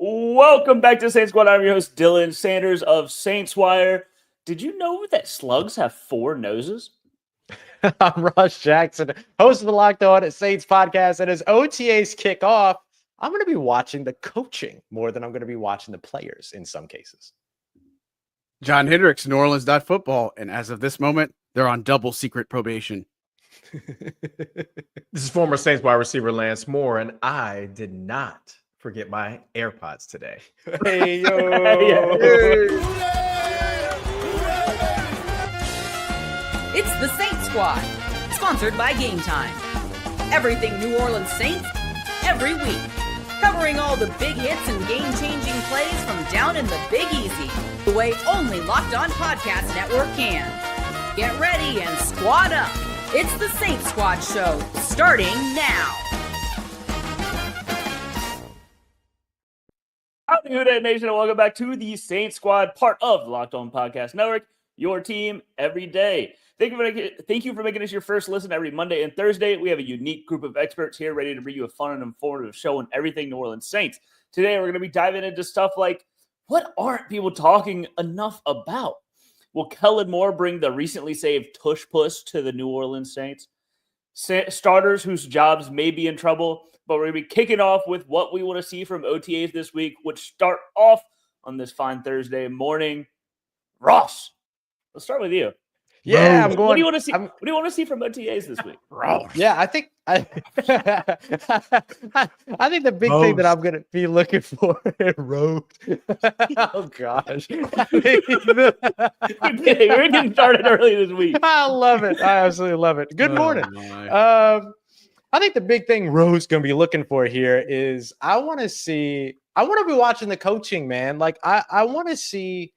Welcome back to Saint Squad. I'm your host, Dylan Sanders of Saints Wire. Did you know that slugs have 4 noses? I'm Ross Jackson, host of the Locked On Saints podcast. And as OTAs kick off, I'm going to be watching the coaching more than I'm going to be watching the players in some cases. John Hendricks, New Orleans football, and as of this moment, they're on double secret probation. This is former Saints wide receiver Lance Moore, and I did not forget my AirPods today. Hey, yo. It's the Saints Squad, sponsored by Game Time. Everything New Orleans Saints, every week. Covering all the big hits and game-changing plays from down in the Big Easy, the way only Locked On Podcast Network can. Get ready and squad up. It's the Saints Squad show, starting now. Howdy, Who Dat Nation, and welcome back to the Saints Squad, part of the Locked On Podcast Network, your team every day. Thank you for making us your first listen every Monday and Thursday. We have a unique group of experts here ready to bring you a fun and informative show on everything New Orleans Saints. Today, we're going to be diving into stuff like, what aren't people talking enough about? Will Kellen Moore bring the recently saved Tush Push to the New Orleans Saints? Starters whose jobs may be in trouble, but we're going to be kicking off with what we want to see from OTAs this week, which start off on this fine Thursday morning. Ross, let's start with you. Yeah, I'm going. What do you want to see? What do you want to see from OTAs this week? Yeah, I think I think the big thing that I'm going to be looking for road. Oh gosh, We're getting started early this week. I love it. I absolutely love it. Good morning. I think the big thing Ro's going to be looking for here is I want to be watching the coaching, man. Like I want to see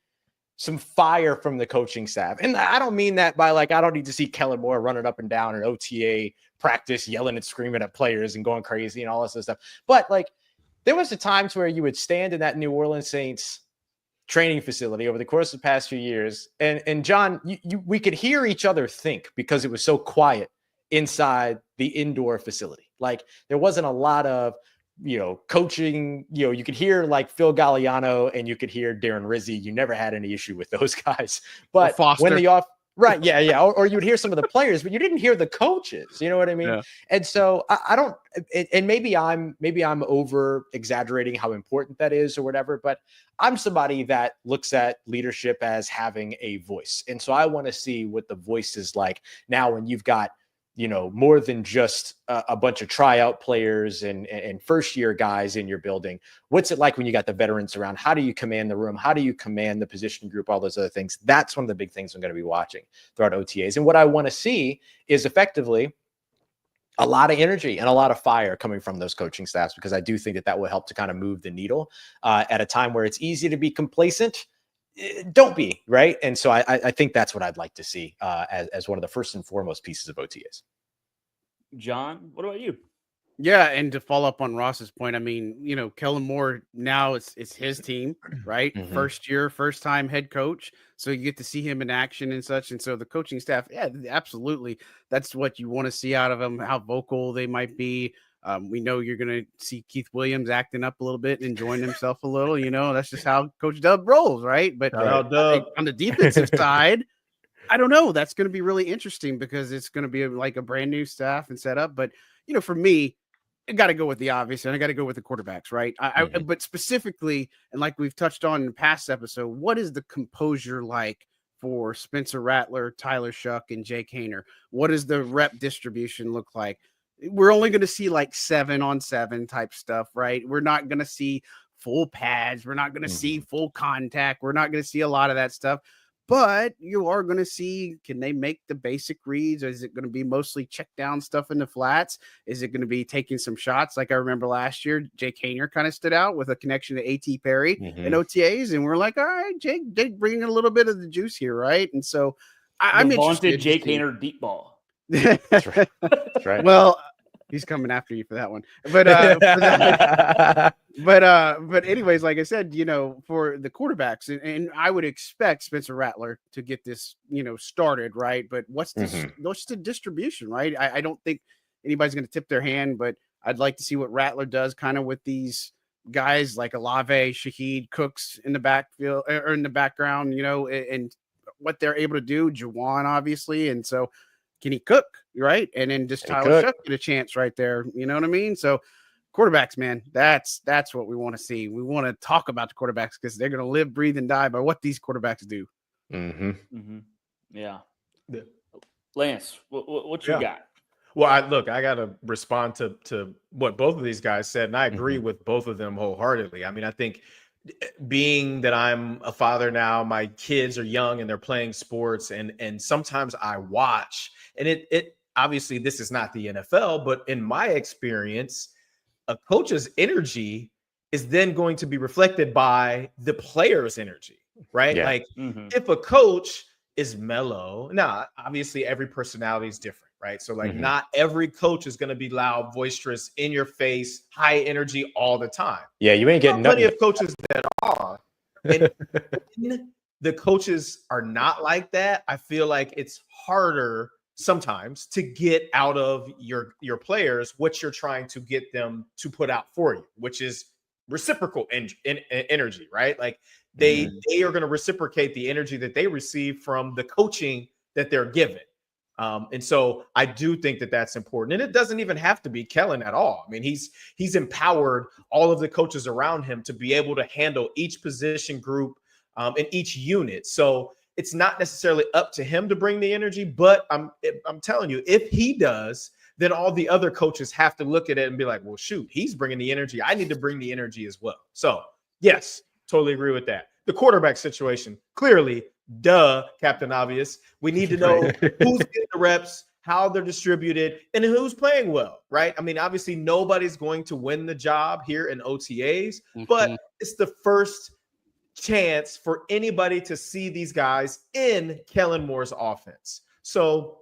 some fire from the coaching staff. And I don't mean that by I don't need to see Kellen Moore running up and down an OTA practice, yelling and screaming at players and going crazy and all this other stuff. But there was the times where you would stand in that New Orleans Saints training facility over the course of the past few years. And John, we could hear each other think because it was so quiet inside the indoor facility. There wasn't a lot of, coaching, you could hear Phil Galliano and you could hear Darren Rizzi. You never had any issue with those guys, but when right. Yeah. Or you would hear some of the players, but you didn't hear the coaches, you know what I mean? Yeah. And so I don't, and maybe I'm over exaggerating how important that is or whatever, but I'm somebody that looks at leadership as having a voice. And so I want to see what the voice is like now when you've got, more than just a bunch of tryout players and first year guys in your building. What's it like when you got the veterans around? How do you command the room? How do you command the position group? All those other things. That's one of the big things I'm going to be watching throughout OTAs. And what I want to see is effectively a lot of energy and a lot of fire coming from those coaching staffs, because I do think that will help to kind of move the needle at a time where it's easy to be complacent. Don't be, right? And so I think that's what I'd like to see as one of the first and foremost pieces of OTAs. John, what about you? Yeah, and to follow up on Ross's point, I mean, Kellen Moore, now it's his team, right? Mm-hmm. First year, first time head coach. So you get to see him in action and such. And so the coaching staff, yeah, absolutely. That's what you want to see out of them, how vocal they might be. We know you're going to see Keith Williams acting up a little bit and enjoying himself a little, that's just how Coach Dub rolls, right? But on the defensive side, I don't know. That's going to be really interesting because it's going to be a brand new staff and setup. But, for me, I got to go with the obvious, and I got to go with the quarterbacks, right? But specifically, and like we've touched on in the past episode, what is the composure like for Spencer Rattler, Tyler Shough, and Jake Haener? What does the rep distribution look like? We're only going to see 7-on-7 type stuff, right? We're not going to see full pads. We're not going to see full contact. We're not going to see a lot of that stuff. But you are going to see, can they make the basic reads? Or is it going to be mostly check down stuff in the flats? Is it going to be taking some shots? Like I remember last year, Jake Haener kind of stood out with a connection to A.T. Perry and OTAs. And we're like, all right, Jake bringing a little bit of the juice here, right? And so I'm interested. Jake Haener deep ball. That's right. That's right. Well, he's coming after you for that one. But anyways, like I said, for the quarterbacks, and I would expect Spencer Rattler to get this, started, right? But what's the distribution, right? I don't think anybody's going to tip their hand, but I'd like to see what Rattler does kind of with these guys like Olave, Shaheed, Cooks in the backfield or in the background, and what they're able to do. Juwan, obviously, and so can he cook, right? And then just Tyler Shough get a chance right there. You know what I mean? So quarterbacks, man, that's what we want to see. We want to talk about the quarterbacks because they're going to live, breathe, and die by what these quarterbacks do. Yeah. Lance, what you got? Well, I got to respond to what both of these guys said, and I agree with both of them wholeheartedly. I mean, I think being that I'm a father now, my kids are young and they're playing sports, and sometimes I watch, and it obviously this is not the NFL, but in my experience, a coach's energy is then going to be reflected by the player's energy, right? Yeah. Like if a coach is mellow, now obviously every personality is different, right? So like not every coach is going to be loud, boisterous, in your face, high energy all the time. Yeah, you ain't getting plenty nothing. of coaches that are. And when the coaches are not like that, I feel like it's harder sometimes to get out of your players what you're trying to get them to put out for you, which is reciprocal energy, right? Like they are going to reciprocate the energy that they receive from the coaching that they're given. And so I do think that that's important. And it doesn't even have to be Kellen at all. I mean, he's empowered all of the coaches around him to be able to handle each position group and each unit. So it's not necessarily up to him to bring the energy, but I'm telling you, if he does, then all the other coaches have to look at it and be like, well, shoot, he's bringing the energy. I need to bring the energy as well. So yes, totally agree with that. The quarterback situation, clearly, Captain Obvious. We need to know who's getting the reps, how they're distributed, and who's playing well, right? I mean, obviously, nobody's going to win the job here in OTAs, but it's the first chance for anybody to see these guys in Kellen Moore's offense. So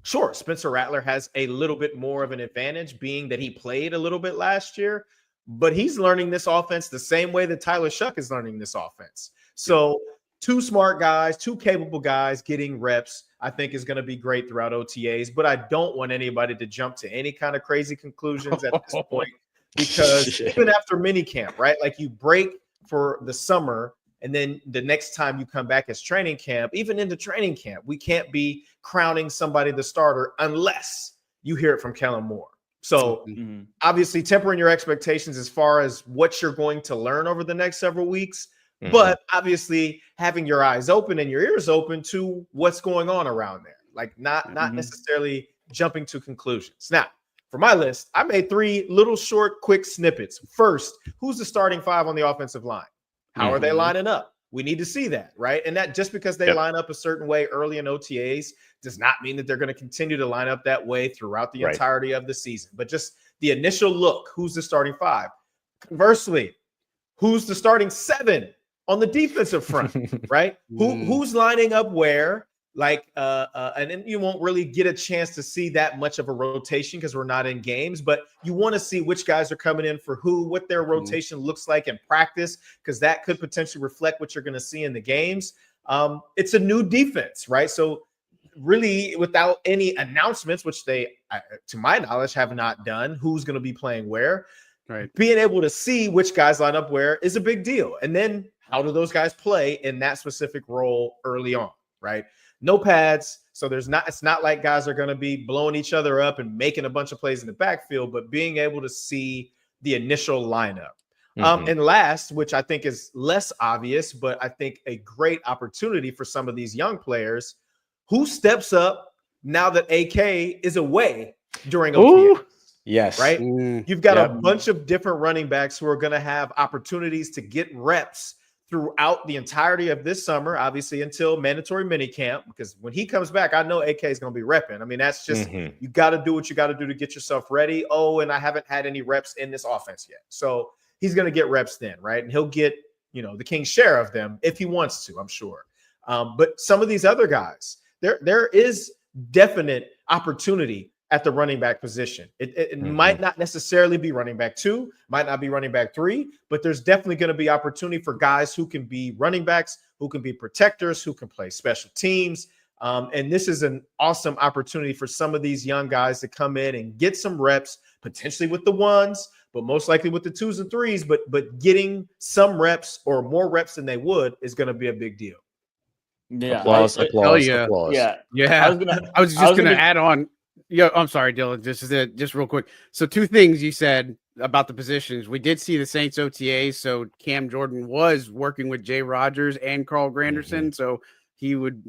sure, Spencer Rattler has a little bit more of an advantage, being that he played a little bit last year, but he's learning this offense the same way that Tyler Shough is learning this offense. So two smart guys, two capable guys getting reps, I think is going to be great throughout OTAs, but I don't want anybody to jump to any kind of crazy conclusions at this point, because even after minicamp, right? Like you break for the summer, and then the next time you come back as training camp, even into training camp, we can't be crowning somebody the starter unless you hear it from Kellen Moore. So obviously tempering your expectations as far as what you're going to learn over the next several weeks, but obviously having your eyes open and your ears open to what's going on around there, like not necessarily jumping to conclusions. Now, for my list, I made 3 little short, quick snippets. First, who's the starting 5 on the offensive line? How are they lining up? We need to see that, right? And that just because they line up a certain way early in OTAs does not mean that they're going to continue to line up that way throughout the entirety of the season. But just the initial look, who's the starting 5? Conversely, who's the starting 7 on the defensive front, right? Who's lining up where? Like, and then you won't really get a chance to see that much of a rotation because we're not in games, but you want to see which guys are coming in for who, what their rotation looks like in practice, because that could potentially reflect what you're going to see in the games. It's a new defense, right? So really without any announcements, which they, to my knowledge, have not done, who's going to be playing where, right? Being able to see which guys line up where is a big deal. And then how do those guys play in that specific role early on, right? No pads, so it's not like guys are going to be blowing each other up and making a bunch of plays in the backfield, but being able to see the initial lineup. And last, which I think is less obvious, but I think a great opportunity for some of these young players, who steps up now that AK is away during OTAs? Yes. Right? You've got a bunch of different running backs who are going to have opportunities to get reps throughout the entirety of this summer, obviously until mandatory minicamp, because when he comes back, I know AK is going to be repping. I mean, that's just, you got to do what you got to do to get yourself ready. Oh, and I haven't had any reps in this offense yet. So he's going to get reps then, right? And he'll get, the king's share of them if he wants to, I'm sure. But some of these other guys, there is definite opportunity at the running back position. It might not necessarily be running back 2, might not be running back 3, but there's definitely going to be opportunity for guys who can be running backs, who can be protectors, who can play special teams. And this is an awesome opportunity for some of these young guys to come in and get some reps, potentially with the ones, but most likely with the 2s and 3s. But getting some reps or more reps than they would is going to be a big deal. Yeah. Applause. Yeah. Yeah. I was just gonna add on. Yeah, I'm sorry, Dylan. Just real quick. So 2 things you said about the positions. We did see the Saints OTAs, so Cam Jordan was working with Jay Rogers and Carl Granderson, so he would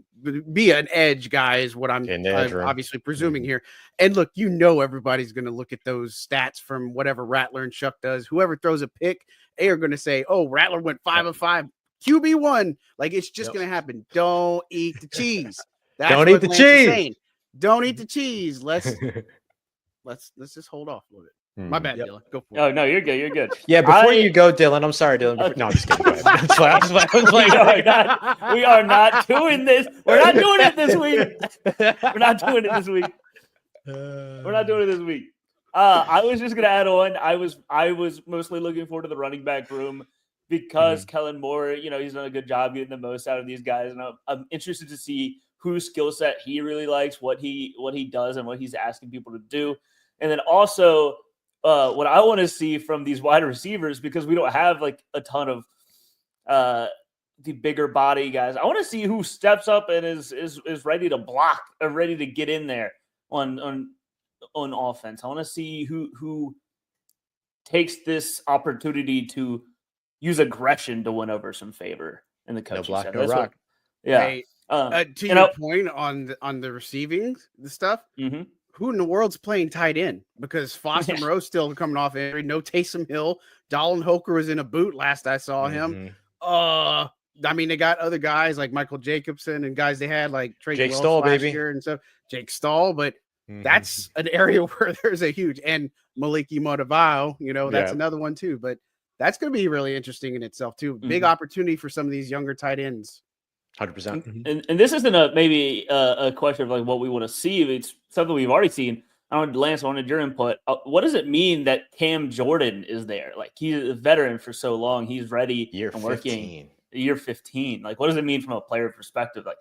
be an edge guy, is what I'm obviously presuming here. And look, everybody's going to look at those stats from whatever Rattler and Shough does. Whoever throws a pick, they are going to say, "Oh, Rattler went 5 of 5, QB1." Like, it's just going to happen. Don't eat the cheese. Don't eat the cheese. Don't eat the cheese. Let's just hold off a little bit. My bad, Dylan. Go for it. Oh no, you're good. You're good. Yeah, before you go, Dylan. I'm sorry, Dylan. No, I'm just kidding. Go ahead. We are not doing this. We're not doing it this week. We're not doing it this week. We're not doing it this week. I was just gonna add on. I was mostly looking forward to the running back room because Kellen Moore, he's done a good job getting the most out of these guys, and I'm interested to see whose skill set he really likes, what he does, and what he's asking people to do. And then also what I want to see from these wide receivers, because we don't have like a ton of the bigger body guys. I want to see who steps up and is ready to block or ready to get in there on offense. I want to see who takes this opportunity to use aggression to win over some favor in the coaching staff. No rock. Hey, to your point on the receiving the stuff, who in the world's playing tight end? Because Foster Moreau's still coming off injury. No Taysom Hill. Dallin Holker was in a boot last I saw him. I mean, they got other guys like Michael Jacobson and guys they had like Jake Stahl, last year and stuff. Jake Stahl, but that's an area where there's a huge, and Maliki Modaval, that's another one too. But that's going to be really interesting in itself too. Big opportunity for some of these younger tight ends. 100%. And this isn't maybe a question of like what we want to see. It's something we've already seen. I don't know, Lance, I wanted your input. What does it mean that Cam Jordan is there? Like, he's a veteran for so long. He's ready and working. Year 15. Like, what does it mean from a player perspective? Like,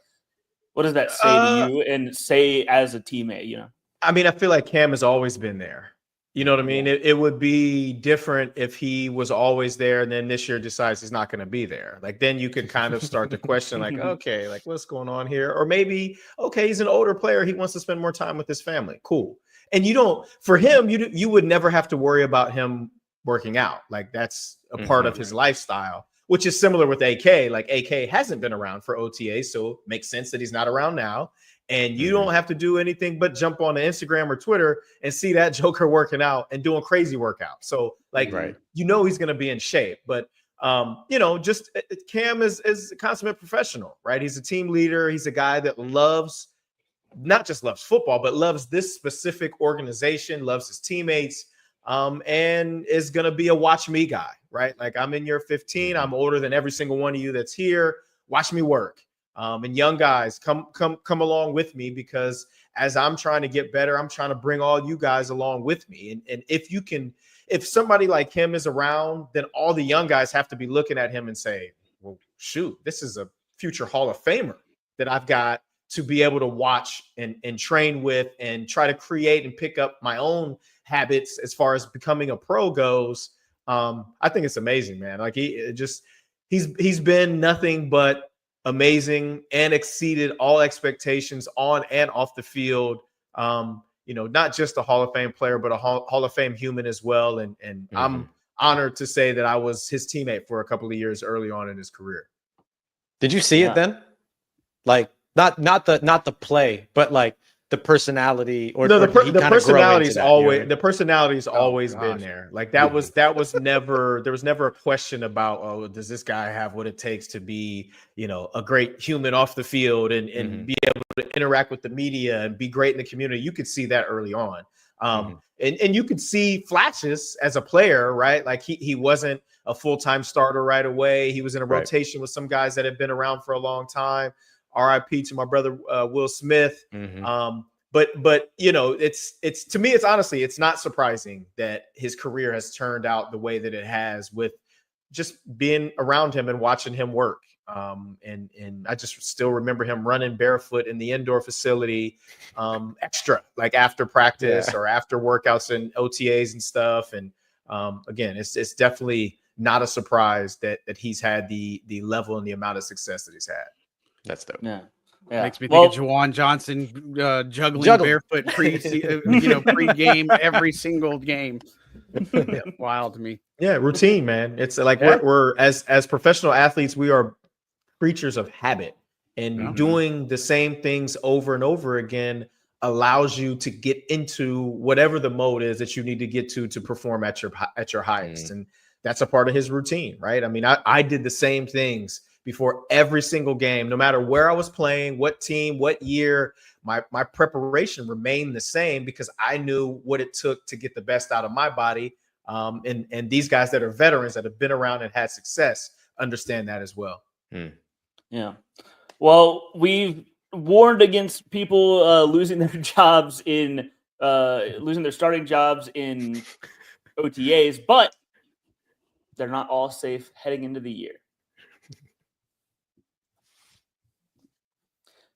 what does that say to you and say as a teammate, I mean, I feel like Cam has always been there. You know what I mean? It would be different if he was always there and then this year decides he's not going to be there. Like, then you could kind of start to question, like, okay, like, what's going on here? Or maybe, okay, he's an older player. He wants to spend more time with his family. Cool. And for him, you would never have to worry about him working out. Like, that's a part of his lifestyle, which is similar with AK. Like, AK hasn't been around for OTA, so it makes sense that he's not around now. And you don't have to do anything but jump on Instagram or Twitter and see that joker working out and doing crazy workouts. So, like, he's going to be in shape. But, just Cam is a consummate professional, right? He's a team leader. He's a guy that not just loves football, but loves this specific organization, loves his teammates, and is going to be a watch me guy, right? Like, I'm in year 15. I'm older than every single one of you that's here. Watch me work. And young guys, come along with me, because as I'm trying to get better, I'm trying to bring all you guys along with me. And if somebody like him is around, then all the young guys have to be looking at him and say, well, shoot, this is a future Hall of Famer that I've got to be able to watch and train with and try to create and pick up my own habits as far as becoming a pro goes. I think it's amazing, man. Like, he's been nothing but amazing and exceeded all expectations on and off the field. Not just a Hall of Fame player, but a Hall of Fame human as well. And I'm honored to say that I was his teammate for a couple of years early on in his career. Did you see it then? Like, not the play, but like the personality, or the personality's always been there. Like, that was never, there was never a question about, oh, does this guy have what it takes to be, a great human off the field and be able to interact with the media and be great in the community. You could see that early on. And you could see flashes as a player, right? Like, he wasn't a full-time starter right away. He was in a rotation with some guys that had been around for a long time. RIP to my brother, Will Smith. But it's to me, it's honestly, it's not surprising that his career has turned out the way that it has, with just being around him and watching him work. And I just still remember him running barefoot in the indoor facility, extra, like after practice or after workouts and OTAs and stuff. And again, it's definitely not a surprise that he's had the level and the amount of success that he's had. That's dope. Yeah. Makes me think of Juwan Johnson juggling barefoot pre-game every single game. Wild to me. Yeah, routine, man. It's like we're as professional athletes, we are creatures of habit, and doing the same things over and over again allows you to get into whatever the mode is that you need to get to perform at your highest. And that's a part of his routine, right? I mean, I did the same things before every single game, no matter where I was playing, what team, what year. My preparation remained the same because I knew what it took to get the best out of my body. And these guys that are veterans that have been around and had success understand that as well. Yeah. Well, we've warned against people losing their jobs losing their starting jobs in OTAs, but they're not all safe heading into the year.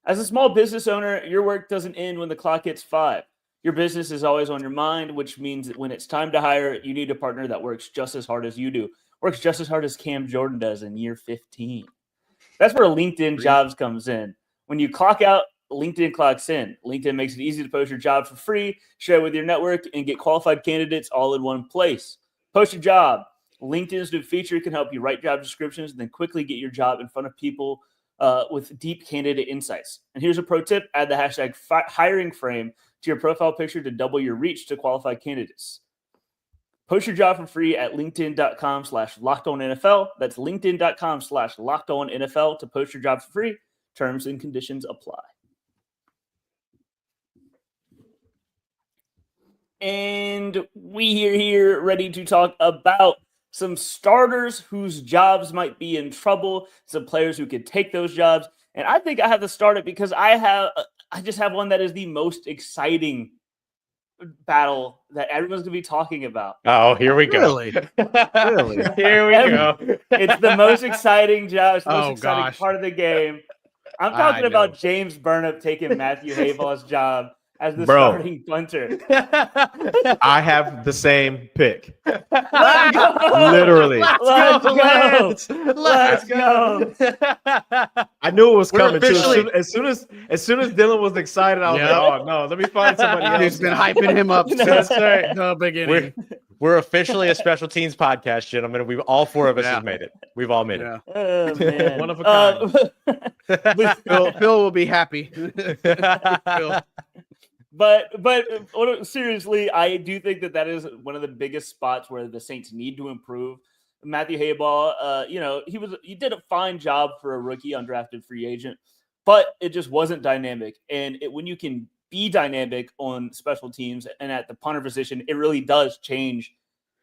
As a small business owner, your work doesn't end when the clock hits 5. Your business is always on your mind, which means that when it's time to hire, you need a partner that works just as hard as you do, works just as hard as Cam Jordan does in year 15. That's where LinkedIn Jobs comes in. When you clock out, LinkedIn clocks in. LinkedIn makes it easy to post your job for free, share it with your network, and get qualified candidates all in one place. Post your job. LinkedIn's new feature can help you write job descriptions and then quickly get your job in front of people with deep candidate insights. And here's a pro tip: add the hashtag hiring frame to your profile picture to double your reach to qualified candidates. Post your job for free at linkedin.com/lockedonnfl. That's linkedin.com/lockedonnfl to post your job for free. Terms and conditions apply. And we are here ready to talk about some starters whose jobs might be in trouble, some players who could take those jobs. And I think I have to start it because I just have one that is the most exciting battle that everyone's going to be talking about. Oh, here we go. Really? Here we go. It's the most exciting job. It's the most exciting part of the game. I'm talking about James Burnip taking Matthew Hayball's job as the starting punter. I have the same pick. Let's go. Literally. Let's go. I knew it was coming too. As soon as Dylan was excited, I was like, oh no, let me find somebody else. He's been hyping him up since the beginning. We're officially a special teams podcast, gentlemen. All 4 of us have made it. We've all made it. Oh, man. One of a kind. Phil will be happy. But seriously, I do think that is one of the biggest spots where the Saints need to improve. Matthew Hayball, he did a fine job for a rookie undrafted free agent, but it just wasn't dynamic. And when you can be dynamic on special teams and at the punter position, it really does change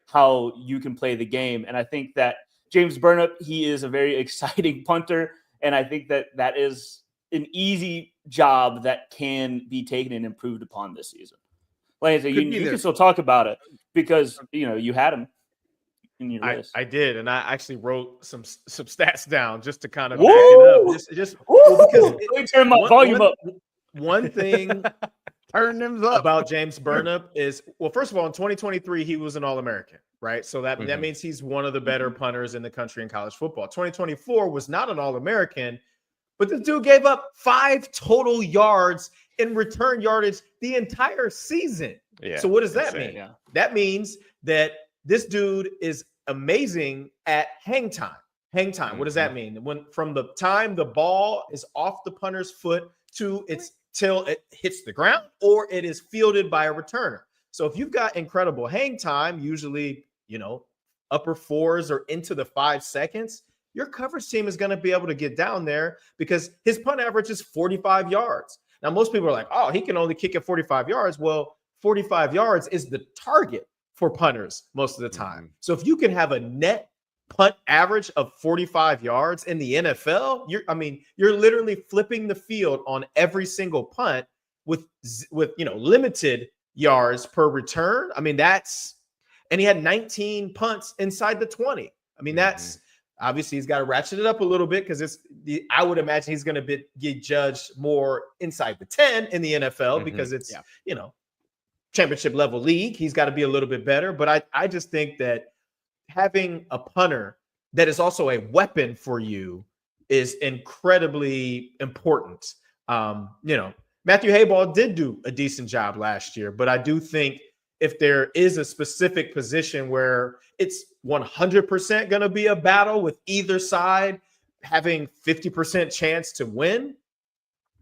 how you can play the game. And I think that James Burnip, he is a very exciting punter, and I think that is an easy job that can be taken and improved upon this season. Like I said, you can still talk about it because you had him in your list. I did, and I actually wrote some stats down just to kind of back it up. Because let me turn my volume up. One thing turn them up about James Burnip is, well, first of all, in 2023 he was an All-American, right? So that means he's one of the better punters in the country in college football. 2024 was not an All-American. But the dude gave up 5 total yards in return yardage the entire season. Yeah, so what does that mean? Yeah. That means that this dude is amazing at hang time. Hang time. What does that mean? When from the time the ball is off the punter's foot till it hits the ground or it is fielded by a returner. So if you've got incredible hang time, usually, upper 4s or into the 5 seconds, your coverage team is going to be able to get down there because his punt average is 45 yards. Now, most people are like, oh, he can only kick at 45 yards. Well, 45 yards is the target for punters most of the time. So if you can have a net punt average of 45 yards in the NFL, you're literally flipping the field on every single punt with limited yards per return. And he had 19 punts inside the 20. That's obviously he's got to ratchet it up a little bit because I would imagine he's going to get judged more inside the 10 in the NFL because it's, championship level league. He's got to be a little bit better. But I just think that having a punter that is also a weapon for you is incredibly important. Matthew Hayball did do a decent job last year, but I do think if there is a specific position where it's 100% going to be a battle with either side having 50% chance to win,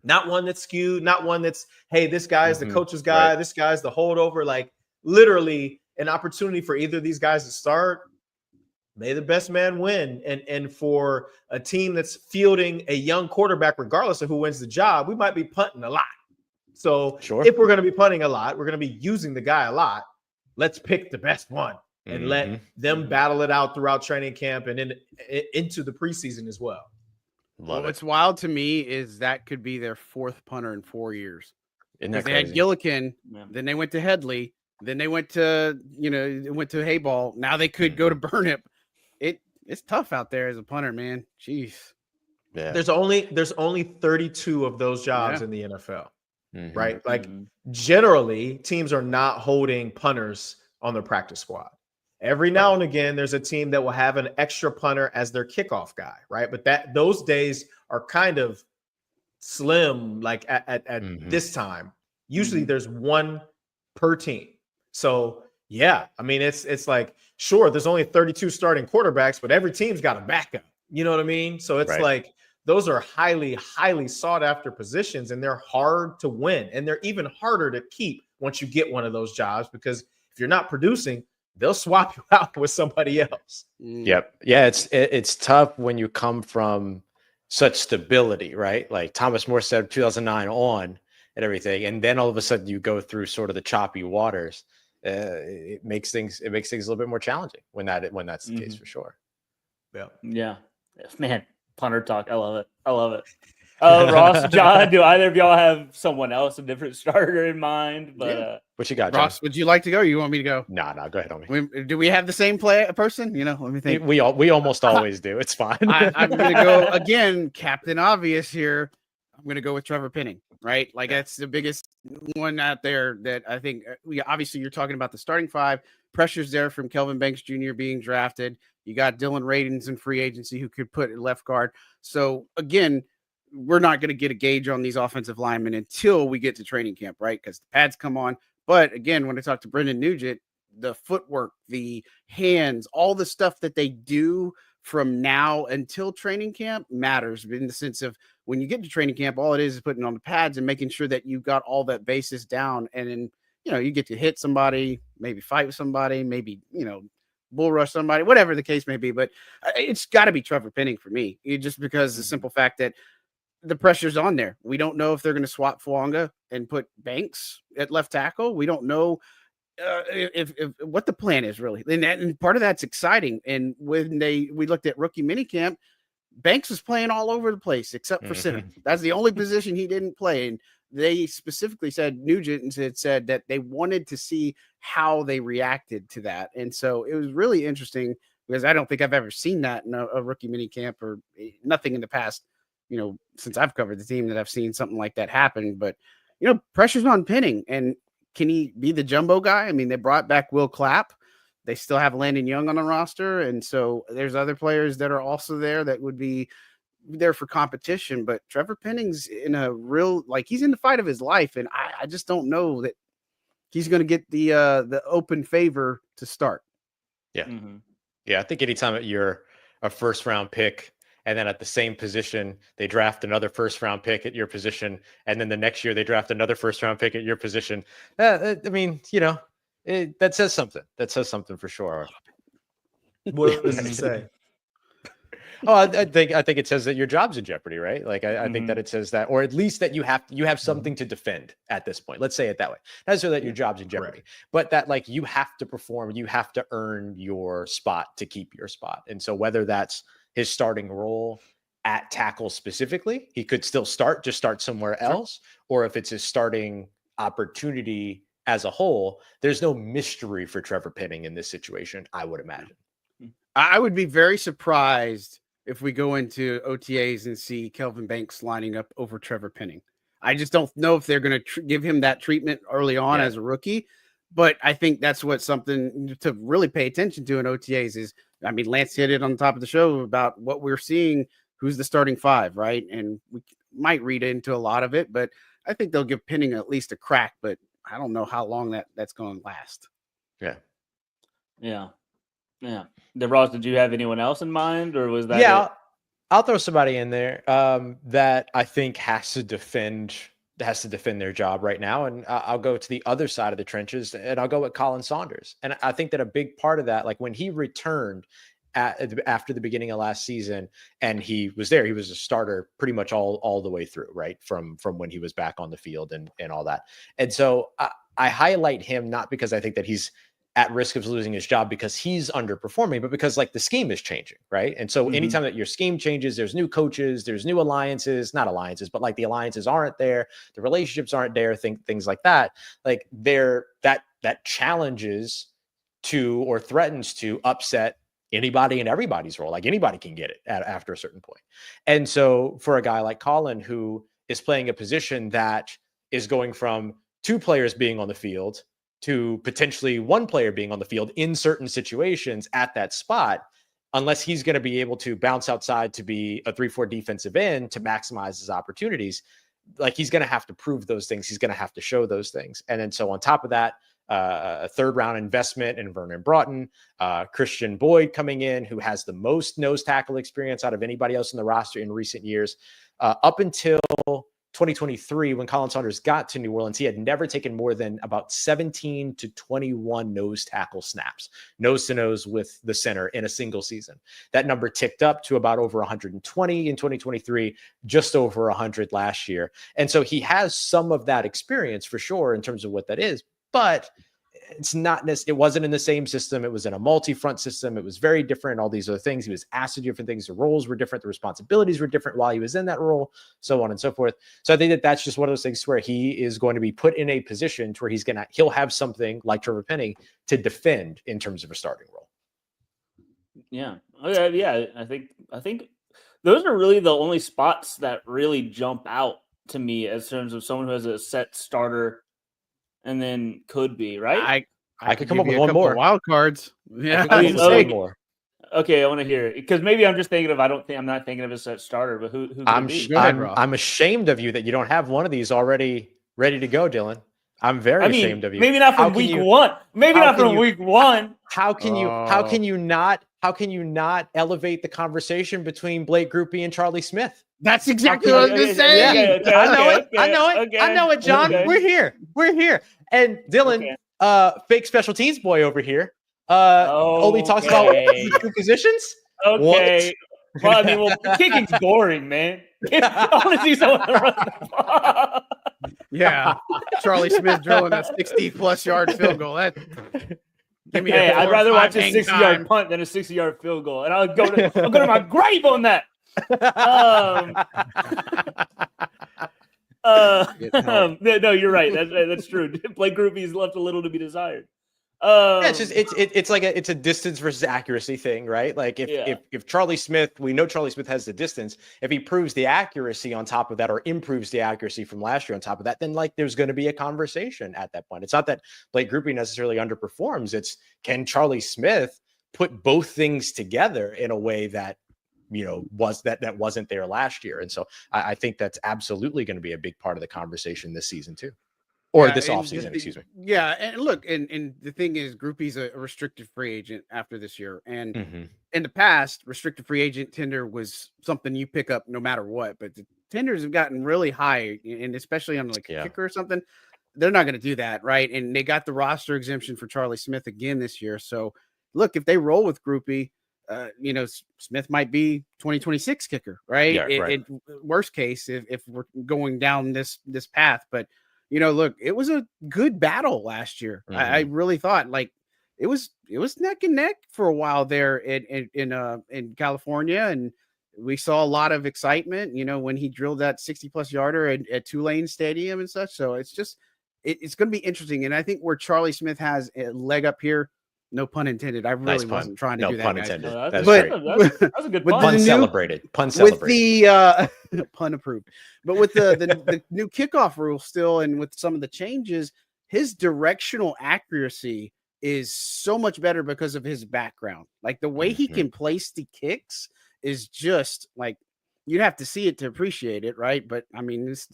not one that's skewed, not one that's, hey, this guy is the coach's guy, this guy's the holdover, like literally an opportunity for either of these guys to start, may the best man win. And for a team that's fielding a young quarterback, regardless of who wins the job, we might be punting a lot. So if we're going to be punting a lot, we're going to be using the guy a lot. Let's pick the best one and let them battle it out throughout training camp and into the preseason as well. What's wild to me is that could be their fourth punter in 4 years. Isn't that they had Gillikin, then they went to Headley, then they went to Hayball. Now they could go to Burnip. It's tough out there as a punter, man. Jeez. Yeah. There's only 32 of those jobs in the NFL. Right? Like generally, teams are not holding punters on their practice squad. Every now and again, there's a team that will have an extra punter as their kickoff guy, right? But those days are kind of slim, like at this time. Usually there's one per team. So yeah, I mean, it's like, sure, there's only 32 starting quarterbacks, but every team's got a backup. You know what I mean? So it's like, those are highly, highly sought after positions, and they're hard to win. And they're even harder to keep once you get one of those jobs, because if you're not producing, they'll swap you out with somebody else. Yep. Yeah. It's tough when you come from such stability, right? Like Thomas More said 2009 on and everything. And then all of a sudden you go through sort of the choppy waters. It makes things a little bit more challenging when that's the case for sure. Yeah. Man. Punter talk. I love it. Ross, John, do either of y'all have someone else, a different starter in mind? But what you got, John? Ross? Would you like to go? Or you want me to go? No, go ahead on me. Do we have the same person? Let me think. We almost always do. It's fine. I'm going to go again. Captain Obvious here. I'm going to go with Trevor Penning. Right, like that's the biggest one out there that I think. Obviously, you're talking about the starting five. Pressure's there from Kelvin Banks Jr. being drafted. You got Dylan Radins in free agency who could put at left guard. So again, we're not going to get a gauge on these offensive linemen until we get to training camp, right? Because the pads come on. But again, when I talk to Brendan Nugent, the footwork, the hands, all the stuff that they do from now until training camp matters in the sense of when you get to training camp, all it is putting on the pads and making sure that you've got all that basis down. And then, you get to hit somebody, maybe fight with somebody, maybe, bull rush somebody, whatever the case may be. But it's got to be Trevor Penning for me, just because the simple fact that the pressure's on there. We don't know if they're going to swap Fuanga and put Banks at left tackle. We don't know if what the plan is really. And part of that's exciting. And when we looked at rookie minicamp, Banks was playing all over the place except for center. That's the only position he didn't play. And they specifically said, Nugent had said that they wanted to see how they reacted to that. And so it was really interesting because I don't think I've ever seen that in a rookie minicamp or nothing in the past, since I've covered the team that I've seen something like that happen. But, pressure's on Penning. And can he be the jumbo guy? I mean, they brought back Will Clapp. They still have Landon Young on the roster. And so there's other players that are also there that would be there for competition. But Trevor Penning's in a real, he's in the fight of his life. And I just don't know that he's going to get the open favor to start. Yeah. Yeah. I think anytime you're a first round pick and then at the same position, they draft another first round pick at your position. And then the next year they draft another first round pick at your position. I mean, that says something. That says something for sure. What does it say? Oh, I think it says that your job's in jeopardy, right? Like I think that it says that, or at least that you have something to defend at this point. Let's say it that way. Not so that your job's in jeopardy, but that you have to perform, you have to earn your spot to keep your spot. And so whether that's his starting role at tackle specifically, he could still start somewhere else, or if it's his starting opportunity as a whole, there's no mystery for Trevor Penning in this situation, I would imagine. I would be very surprised if we go into OTAs and see Kelvin Banks lining up over Trevor Penning. I just don't know if they're going to give him that treatment early on as a rookie. But I think that's what something to really pay attention to in OTAs is. I mean, Lance hit it on the top of the show about what we're seeing. Who's the starting five, right? And we might read into a lot of it, but I think they'll give Penning at least a crack. But I don't know how long that's going to last. Yeah. DeRoss, did you have anyone else in mind, or was that? Yeah, it? I'll throw somebody in there that I think has to defend their job right now, and I'll go to the other side of the trenches, and I'll go with Colin Saunders. And I think that a big part of that, like when he returned after the beginning of last season, and he was there, he was a starter pretty much all the way through, right? From when he was back on the field and all that. And so I highlight him not because I think that he's at risk of losing his job because he's underperforming, but because like the scheme is changing, right? And so anytime that your scheme changes, there's new coaches, there's new alliances, not alliances, but like the alliances aren't there, the relationships aren't there, things like that. Like that challenges to or threatens to upset anybody in everybody's role. Like anybody can get it after a certain point. And so for a guy like Colin, who is playing a position that is going from two players being on the field to potentially one player being on the field in certain situations at that spot, unless he's going to be able to bounce outside to be a 3-4 defensive end to maximize his opportunities, like he's going to have to prove those things. He's going to have to show those things. And then so on top of that, a third round investment in Vernon Broughton, Christian Boyd coming in, who has the most nose tackle experience out of anybody else in the roster in recent years. Up until 2023, when Colin Saunders got to New Orleans, he had never taken more than about 17 to 21 nose tackle snaps, nose to nose with the center in a single season. That number ticked up to about over 120 in 2023, just over 100 last year. And so he has some of that experience for sure in terms of what that is, but it's not it wasn't in the same system. It was in a multi-front system. It was very different. All these other things. He was asked to do different things. The roles were different. The responsibilities were different while he was in that role, so on and so forth. So I think that that's just one of those things where he is going to be put in a position to where he'll have something like Trevor Penning to defend in terms of a starting role. Yeah. Okay. Yeah. I think those are really the only spots that really jump out to me as terms of someone who has a set starter and then could be right. I could come up with one more wild cards. Yeah, one more. Okay, I want to hear it because maybe I'm just thinking of I'm not thinking of a set starter, but who I'm ashamed of you that you don't have one of these already ready to go, Dylan. I'm very ashamed of you. Maybe not from week one. Maybe not from week one. How can you not elevate the conversation between Blake Groupie and Charlie Smith? That's exactly what I was going to say. I know it, John. Okay. We're here. And Dylan, fake special teams boy over here, only talks about two positions. Okay. What? Well, I mean, kicking's boring, man. I want to see someone run the ball. Yeah, Charlie Smith drilling a 60-plus yard field goal. I'd rather watch a 60-yard punt than a 60-yard field goal, and I'll go to my grave on that. No, you're right. That's true. Blake Groupie's left a little to be desired. It's like it's a distance versus accuracy thing, right? Like if Charlie Smith, we know Charlie Smith has the distance. If he proves the accuracy on top of that, or improves the accuracy from last year on top of that, then like there's going to be a conversation at that point. It's not that Blake Groupie necessarily underperforms. It's can Charlie Smith put both things together in a way that that wasn't there last year. And so I think that's absolutely going to be a big part of the conversation this season too. Or this offseason, excuse me. Yeah, and look, and the thing is, Groupie's a restricted free agent after this year. And in the past, restricted free agent tender was something you pick up no matter what. But the tenders have gotten really high, and especially on a kicker or something, they're not going to do that, right? And they got the roster exemption for Charlie Smith again this year. So, look, if they roll with Groupie, Smith might be 2026 kicker, right? Yeah, right. Worst case, if we're going down this path, but. Look, it was a good battle last year. I really thought like it was neck and neck for a while there in California, and we saw a lot of excitement. When he drilled that 60+ yarder at Tulane Stadium and such. So it's just it's going to be interesting, and I think where Charlie Smith has a leg up here. No pun intended. I really wasn't trying to do that. No pun intended. That's a good pun. Pun celebrated. Pun celebrated. With the pun approved. But with the new kickoff rule still, and with some of the changes, his directional accuracy is so much better because of his background. Like the way he can place the kicks is just like, you'd have to see it to appreciate it, right? But I mean, this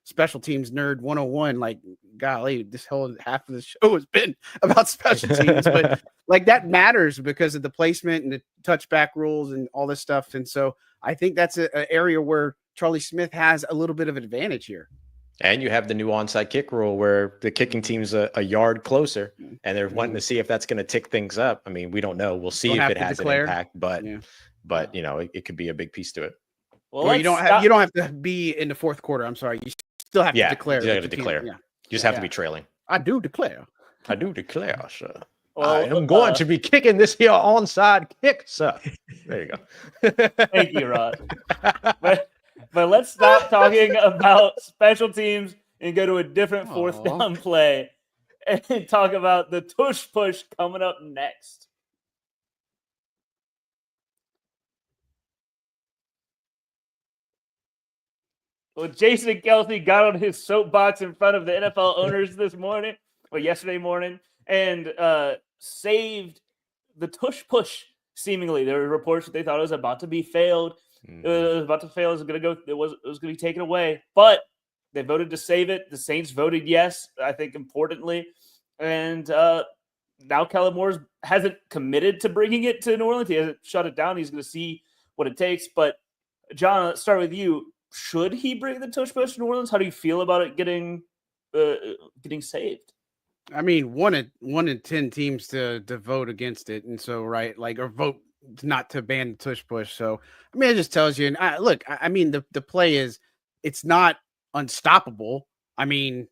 special teams nerd 101, like, golly, this whole half of the show has been about special teams, but like that matters because of the placement and the touchback rules and all this stuff. And so I think that's an area where Charlie Smith has a little bit of an advantage here. And you have the new onside kick rule where the kicking team's a yard closer, and they're wanting to see if that's going to tick things up. I mean, we don't know. We'll see if it has an impact, but you know, it could be a big piece to it. Well, you don't have to be in the fourth quarter. I'm sorry. You still have to declare. You have to declare. You just have to be trailing. I do declare, sir. Well, I am going to be kicking this here onside kick, sir. There you go. Thank you, Rod. But let's stop talking about special teams and go to a different fourth down play and talk about the Tush Push coming up next. Well, Jason Kelsey got on his soapbox in front of the NFL owners yesterday morning, and saved the Tush Push. Seemingly, there were reports that they thought it was about to be failed. It was about to fail. It was going to be taken away, but they voted to save it. The Saints voted yes, I think, importantly, and now Kellen Moore hasn't committed to bringing it to New Orleans. He hasn't shut it down. He's going to see what it takes. But John, let's start with you. Should he bring the Tush Push to New Orleans? How do you feel about it getting saved? I mean, one in 10 teams to vote against it, and so or vote not to ban the Tush Push. So I mean, it just tells you. And I mean, the play is, it's not unstoppable. I mean,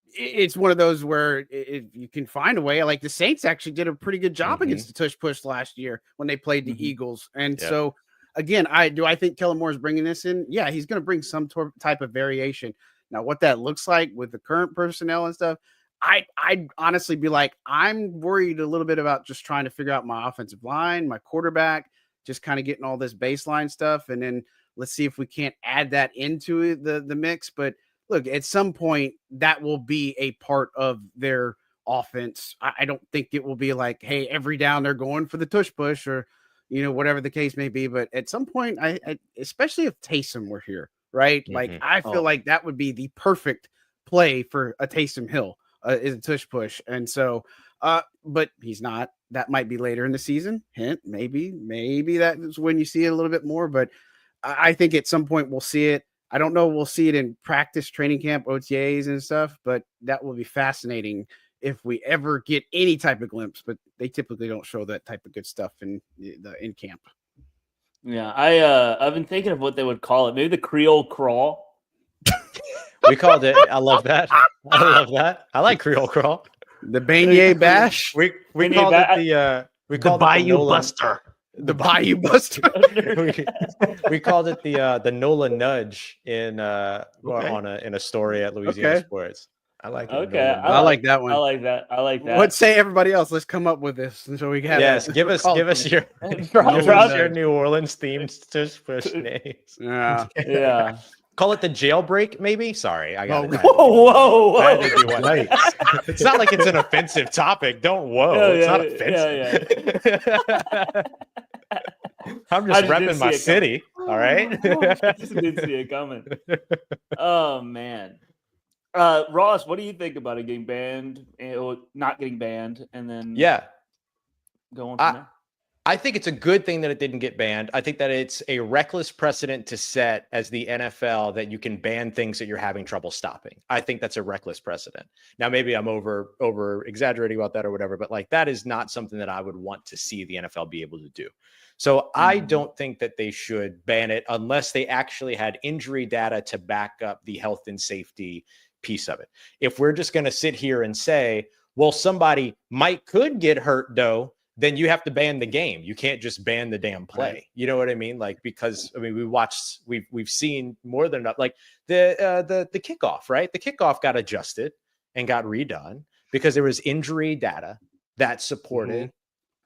it's one of those where you can find a way. Like the Saints actually did a pretty good job against the Tush Push last year when they played the Eagles, and so. Again, I think Kellen Moore is bringing this in. Yeah, he's going to bring some type of variation. Now, what that looks like with the current personnel and stuff, I'd honestly be like, I'm worried a little bit about just trying to figure out my offensive line, my quarterback, just kind of getting all this baseline stuff. And then let's see if we can't add that into the mix. But look, at some point, that will be a part of their offense. I don't think it will be like, hey, every down they're going for the Tush Push or whatever the case may be. But at some point, I especially if Taysom were here, right? Like, I feel like that would be the perfect play for a Taysom Hill is a Tush Push. And so, but he's not. That might be later in the season. Hint, maybe that is when you see it a little bit more. But I think at some point we'll see it. I don't know. We'll see it in practice, training camp, OTAs and stuff, but that will be fascinating if we ever get any type of glimpse, but they typically don't show that type of good stuff in camp. Yeah, I've been thinking of what they would call it. Maybe the Creole crawl. We called it. I love that. I like Creole crawl. The beignet bash. We called it the Bayou Buster. The Bayou Buster. we called it the NOLA nudge in a story at Louisiana Sports. I like it. Okay, I like that one. I like that. Let's say everybody else. Let's come up with this, and so we have. Yes, give us your New Orleans themed Tush Push names. Yeah. Call it the jailbreak, maybe. Sorry, I got it. Whoa! I had to do one. It's not like it's an offensive topic. Don't it's not offensive. I'm just repping my city. All right. I just didn't see it coming. Oh man. Ross, what do you think about it getting banned or not getting banned, and then going from there? I think it's a good thing that it didn't get banned. I think that it's a reckless precedent to set as the NFL that you can ban things that you're having trouble stopping. I think that's a reckless precedent. Now, maybe I'm over exaggerating about that or whatever, but like that is not something that I would want to see the NFL be able to do. So I don't think that they should ban it unless they actually had injury data to back up the health and safety piece of it. If we're just going to sit here and say, well, somebody could get hurt though, then you have to ban the game. You can't just ban the damn play. Right. You know what I mean? Like, because I mean, we've seen more than enough, like the kickoff, right? The kickoff got adjusted and got redone because there was injury data that supported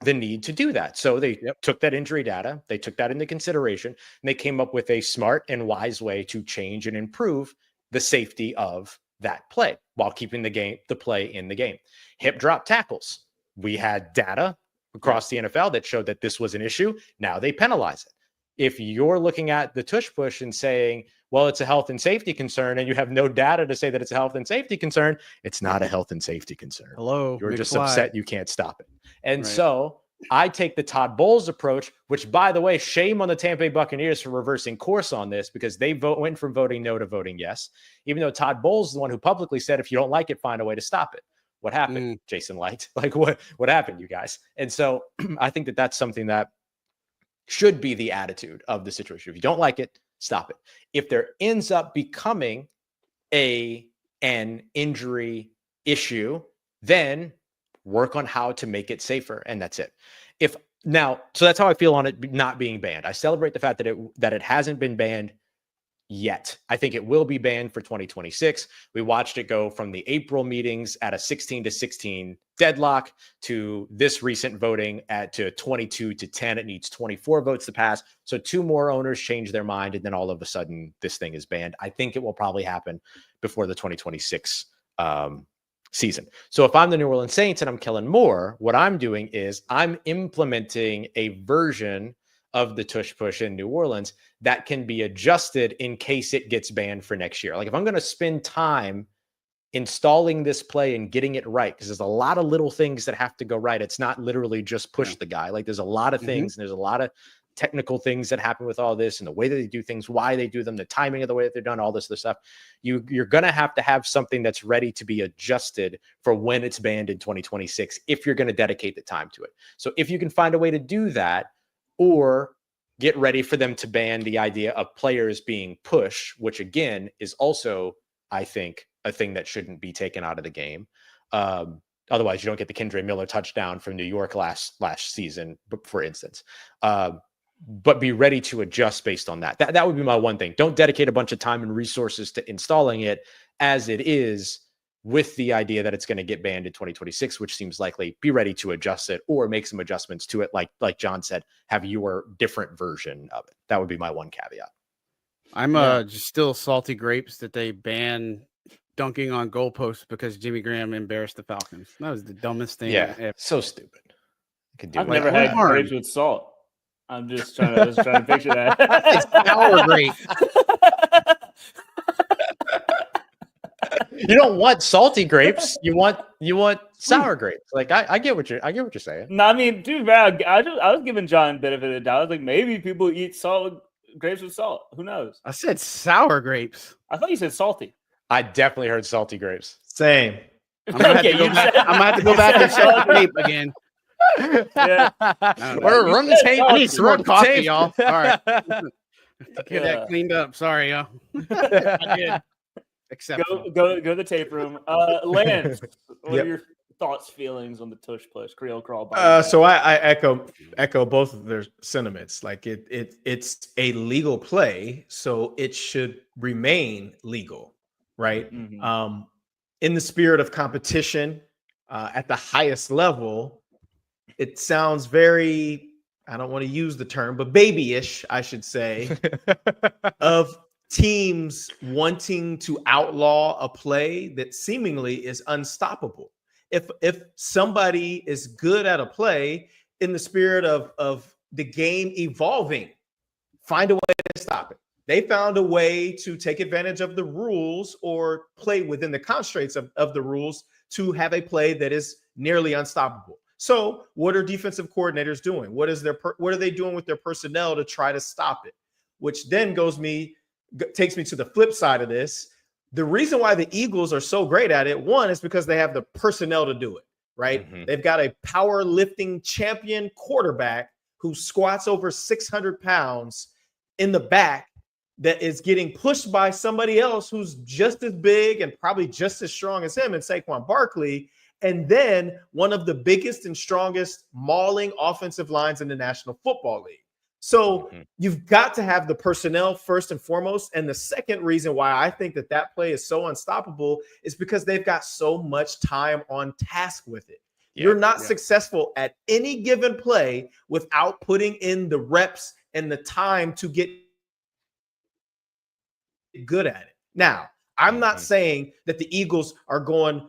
the need to do that. So they took that injury data, they took that into consideration, and they came up with a smart and wise way to change and improve the safety of that play while keeping the play in the game. Hip drop tackles. We had data across the NFL that showed that this was an issue. Now they penalize it. If you're looking at the tush push and saying, well, it's a health and safety concern, and you have no data to say that it's a health and safety concern, it's not a health and safety concern. You're just upset you can't stop it. And so I take the Todd Bowles approach, which, by the way, shame on the Tampa Bay Buccaneers for reversing course on this, because they went from voting no to voting yes, even though Todd Bowles is the one who publicly said, if you don't like it, find a way to stop it. What happened? Jason Light? Like, what happened, you guys? And so I think that that's something that should be the attitude of the situation. If you don't like it, stop it. If there ends up becoming an injury issue, then work on how to make it safer, and that's it. So that's how I feel on it not being banned. I celebrate the fact that it hasn't been banned yet. I think it will be banned for 2026. We watched it go from the April meetings at a 16-16 deadlock to this recent voting to 22-10. It needs 24 votes to pass. So 2 more owners change their mind, and then all of a sudden this thing is banned. I think it will probably happen before the 2026 season. So if I'm the New Orleans Saints and I'm Kellen Moore, what I'm doing is I'm implementing a version of the tush push in New Orleans that can be adjusted in case it gets banned for next year. Like, if I'm going to spend time installing this play and getting it right, because there's a lot of little things that have to go right. It's not literally just push the guy. Like, there's a lot of things, and there's a lot of technical things that happen with all this, and the way that they do things, why they do them, the timing of the way that they're done, all this other stuff. You're going to have something that's ready to be adjusted for when it's banned in 2026, if you're going to dedicate the time to it. So if you can find a way to do that, or get ready for them to ban the idea of players being push, which again is also, I think, a thing that shouldn't be taken out of the game. Otherwise, you don't get the Kendre Miller touchdown from New York last season, for instance. But be ready to adjust based on that. That would be my one thing. Don't dedicate a bunch of time and resources to installing it as it is, with the idea that it's going to get banned in 2026, which seems likely. Be ready to adjust it or make some adjustments to it. Like John said, have your different version of it. That would be my one caveat. I'm just still salty grapes that they ban dunking on goalposts because Jimmy Graham embarrassed the Falcons. That was the dumbest thing. Yeah, so stupid. I've never had grapes with salt. I'm just trying to picture that. It's sour grape. You don't want salty grapes. You want sour grapes. Like, I get what you're saying. No, I mean, dude, man, I was giving John benefit of the doubt. I was like, maybe people eat grapes with salt. Who knows? I said sour grapes. I thought you said salty. I definitely heard salty grapes. Same. I'm gonna have to go back and check the tape again. Yeah. Run the tape. I need some more coffee, tape. y'all. All right. Get that cleaned up. Sorry, y'all. I did. Go to the tape room. Lance, what are your thoughts, feelings on the tush push, Creole crawl? So I echo both of their sentiments. Like, it's a legal play, so it should remain legal, right? Mm-hmm. In the spirit of competition at the highest level, it sounds very, I don't want to use the term, but babyish, I should say, of teams wanting to outlaw a play that seemingly is unstoppable. If somebody is good at a play, in the spirit of the game evolving, find a way to stop it. They found a way to take advantage of the rules or play within the constraints of the rules to have a play that is nearly unstoppable. So what are defensive coordinators doing? What are they doing with their personnel to try to stop it? Which then takes me to the flip side of this. The reason why the Eagles are so great at it, one, is because they have the personnel to do it, right? Mm-hmm. They've got a powerlifting champion quarterback who squats over 600 pounds in the back that is getting pushed by somebody else who's just as big and probably just as strong as him in Saquon Barkley. And then one of the biggest and strongest mauling offensive lines in the National Football League. So you've got to have the personnel first and foremost. And the second reason why I think that play is so unstoppable is because they've got so much time on task with it. Yeah, you're not successful at any given play without putting in the reps and the time to get good at it. Now, I'm not saying that the Eagles are going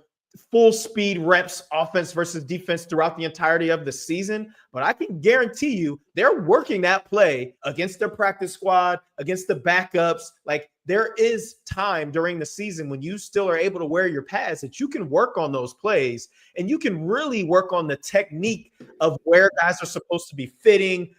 full speed reps, offense versus defense throughout the entirety of the season, but I can guarantee you they're working that play against their practice squad, against the backups. Like, there is time during the season when you still are able to wear your pads that you can work on those plays, and you can really work on the technique of where guys are supposed to be fitting,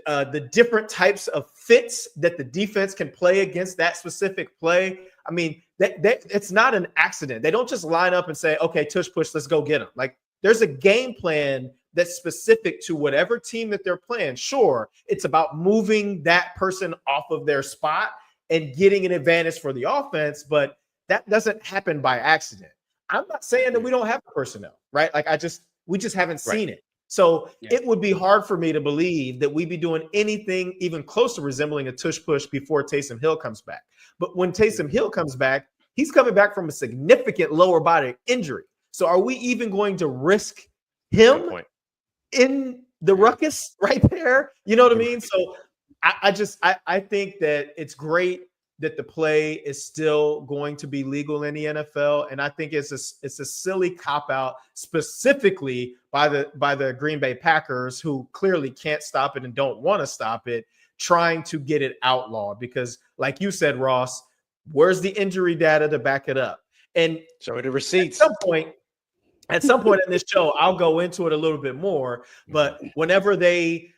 the different types of fits that the defense can play against that specific play. I mean, that it's not an accident. They don't just line up and say, okay, tush push, let's go get them. Like, there's a game plan that's specific to whatever team that they're playing. Sure, it's about moving that person off of their spot and getting an advantage for the offense, but that doesn't happen by accident. I'm not saying that we don't have the personnel, right? Like, we just haven't seen it. So it would be hard for me to believe that we'd be doing anything even close to resembling a tush push before Taysom Hill comes back. But when Taysom Hill comes back, he's coming back from a significant lower body injury. So are we even going to risk him in the ruckus right there? You know what I mean? So I think that it's great that the play is still going to be legal in the NFL, and I think it's a silly cop-out specifically by the Green Bay Packers, who clearly can't stop it and don't want to stop it, trying to get it outlawed. Because, like you said, Ross, where's the injury data to back it up? And show me the receipts. At some point in this show, I'll go into it a little bit more. But whenever they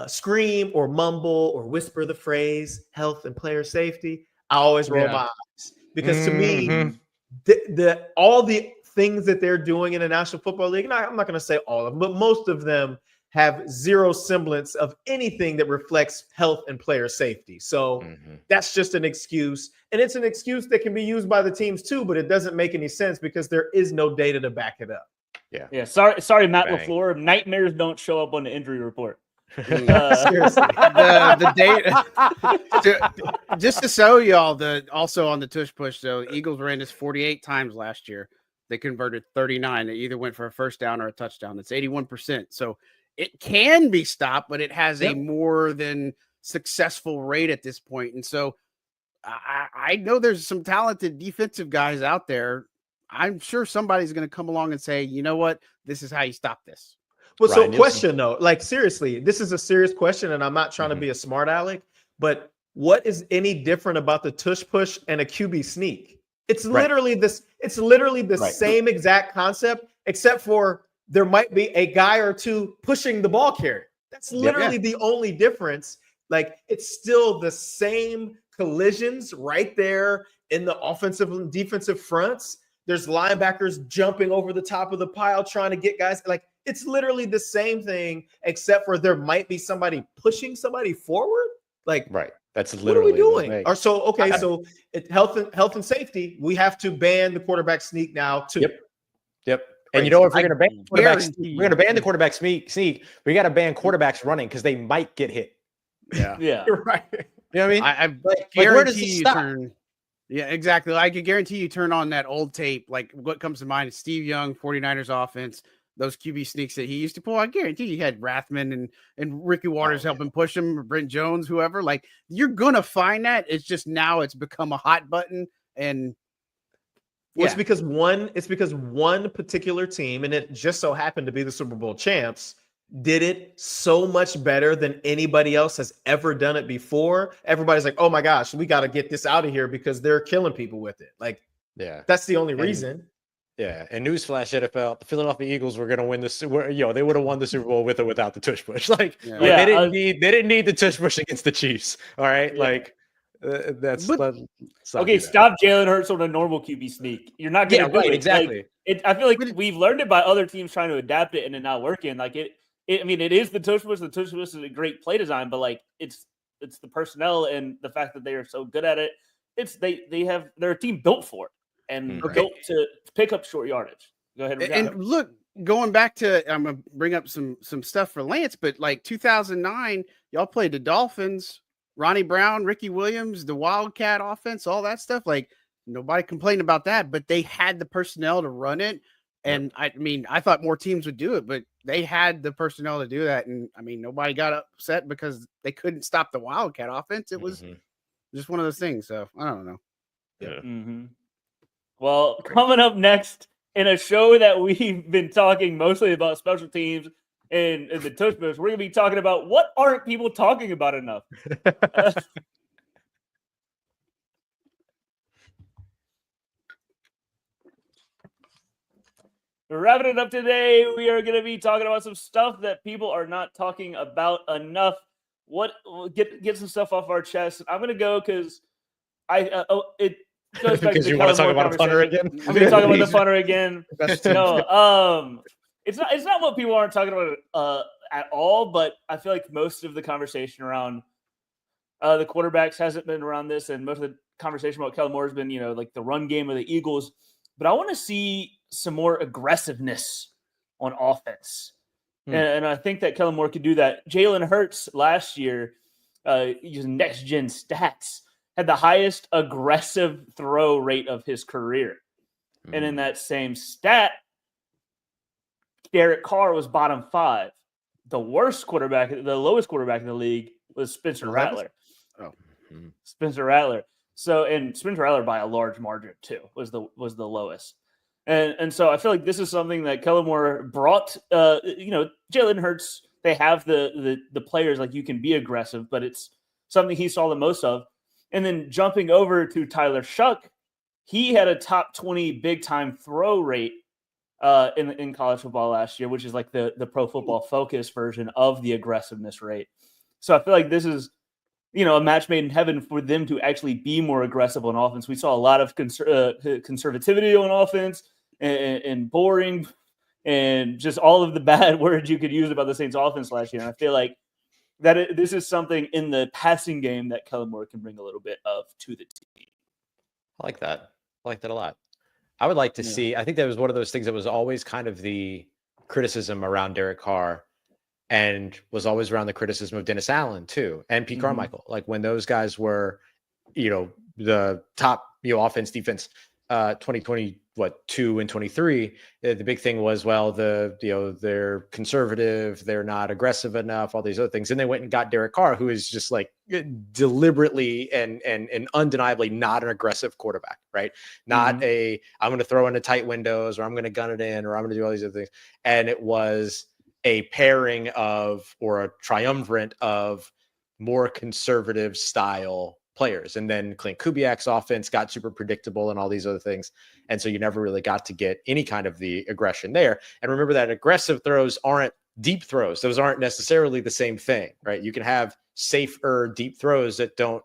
scream or mumble or whisper the phrase health and player safety, I always roll my eyes, because to me, all the things that they're doing in the National Football League, and I'm not going to say all of them, but most of them have zero semblance of anything that reflects health and player safety. So that's just an excuse. And it's an excuse that can be used by the teams too, but it doesn't make any sense because there is no data to back it up. Yeah. Sorry, Matt LaFleur. Nightmares don't show up on the injury report. Seriously. The data. Just to show y'all, also on the tush push, though, Eagles ran this 48 times last year. They converted 39. They either went for a first down or a touchdown. It's 81%. So it can be stopped, but it has a more than successful rate at this point. And so I know there's some talented defensive guys out there. I'm sure somebody's going to come along and say, you know what, this is how you stop this. Well, so question though, like, seriously, this is a serious question, and I'm not trying to be a smart aleck, but what is any different about the tush push and a QB sneak? It's literally this. It's literally the same exact concept, except for there might be a guy or two pushing the ball carrier. That's literally the only difference. Like, it's still the same collisions right there in the offensive and defensive fronts. There's linebackers jumping over the top of the pile trying to get guys. Like, it's literally the same thing, except for there might be somebody pushing somebody forward. Like, that's literally what are we doing? Or so okay, so health and safety, we have to ban the quarterback sneak now too. Yep. And you know, if we're going to ban the quarterback sneak, we got to ban quarterbacks running because they might get hit. Yeah. You're right. You know what I mean? I guarantee you turn. Yeah, exactly. I could guarantee you turn on that old tape. Like, what comes to mind is Steve Young, 49ers offense, those QB sneaks that he used to pull. I guarantee you had Rathman and Ricky Waters helping push him, or Brent Jones, whoever. Like, you're going to find that. It's just now it's become a hot button. And it's because one particular team, and it just so happened to be the Super Bowl champs, did it so much better than anybody else has ever done it before. Everybody's like, oh my gosh, we got to get this out of here because they're killing people with it. Like, that's the only reason. Yeah, and newsflash, NFL, the Philadelphia Eagles were going to win this. They would have won the Super Bowl with or without the tush push. They didn't need the tush push against the Chiefs. All right, stop Jalen Hurts on a normal QB sneak. You're not going to do it. Exactly. I feel like we've learned it by other teams trying to adapt it and it not working. Like it is the tush push. The tush push is a great play design, but like it's the personnel and the fact that they are so good at it. They're a team built for it and built to pick up short yardage. Go ahead. And look, going back to, I'm gonna bring up some stuff for Lance, but like 2009, y'all played the Dolphins, Ronnie Brown, Ricky Williams, the Wildcat offense, all that stuff. Like, nobody complained about that, but they had the personnel to run it. And I mean, I thought more teams would do it, but they had the personnel to do that. And I mean, nobody got upset because they couldn't stop the Wildcat offense. It was just one of those things. So I don't know. Mm-hmm. Well, coming up next in a show that we've been talking mostly about special teams and the Tush Push, we're going to be talking about what aren't people talking about enough. Wrapping it up today, we are going to be talking about some stuff that people are not talking about enough. Get some stuff off our chest. I'm going to go because it goes back because to you the want to Kellen talk Moore about a punter again. I'm going to talk about the punter again. No, it's not what people aren't talking about at all. But I feel like most of the conversation around the quarterbacks hasn't been around this, and most of the conversation about Kellen Moore has been, like the run game of the Eagles. But I want to see some more aggressiveness on offense. And I think that Kellen Moore could do that. Jalen Hurts last year, using next-gen stats, had the highest aggressive throw rate of his career. And in that same stat, Derek Carr was bottom 5. The lowest quarterback in the league was Spencer Rattler. Spencer Rattler. So, and Spencer Rattler by a large margin too was the lowest. And so I feel like this is something that Kellen Moore brought. Jalen Hurts, they have the players, like, you can be aggressive, but it's something he saw the most of. And then jumping over to Tyler Shough, he had a top 20 big time throw rate in college football last year, which is like the Pro Football Focus version of the aggressiveness rate. So I feel like this is, a match made in heaven for them to actually be more aggressive on offense. We saw a lot of conservativity on offense and boring and just all of the bad words you could use about the Saints offense last year. And I feel like this is something in the passing game that Kellen Moore can bring a little bit of to the team. I like that. I like that a lot. I would like to see, I think that was one of those things that was always kind of the criticism around Derek Carr, and was always around the criticism of Dennis Allen too, and Pete Carmichael. Like when those guys were, the top, offense, defense, 2022 and 23. The big thing was, well, they're conservative, they're not aggressive enough, all these other things. And they went and got Derek Carr, who is just like deliberately and undeniably not an aggressive quarterback, right? Not I'm going to throw into tight windows, or I'm going to gun it in, or I'm going to do all these other things. And it was a pairing of, or a triumvirate of, more conservative style players. And then Clint Kubiak's offense got super predictable and all these other things. And so you never really got to get any kind of the aggression there. And remember that aggressive throws aren't deep throws. Those aren't necessarily the same thing, right? You can have safer deep throws that don't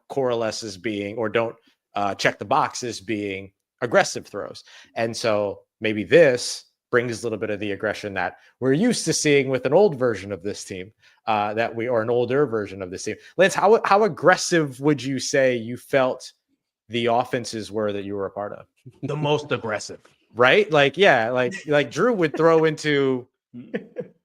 coalesce as being, or don't check the box as being aggressive throws. And so maybe this brings a little bit of the aggression that we're used to seeing with an old version of this team, or an older version of this team. Lance, how aggressive would you say you felt the offenses were that you were a part of? The most aggressive, right? Like Drew would throw into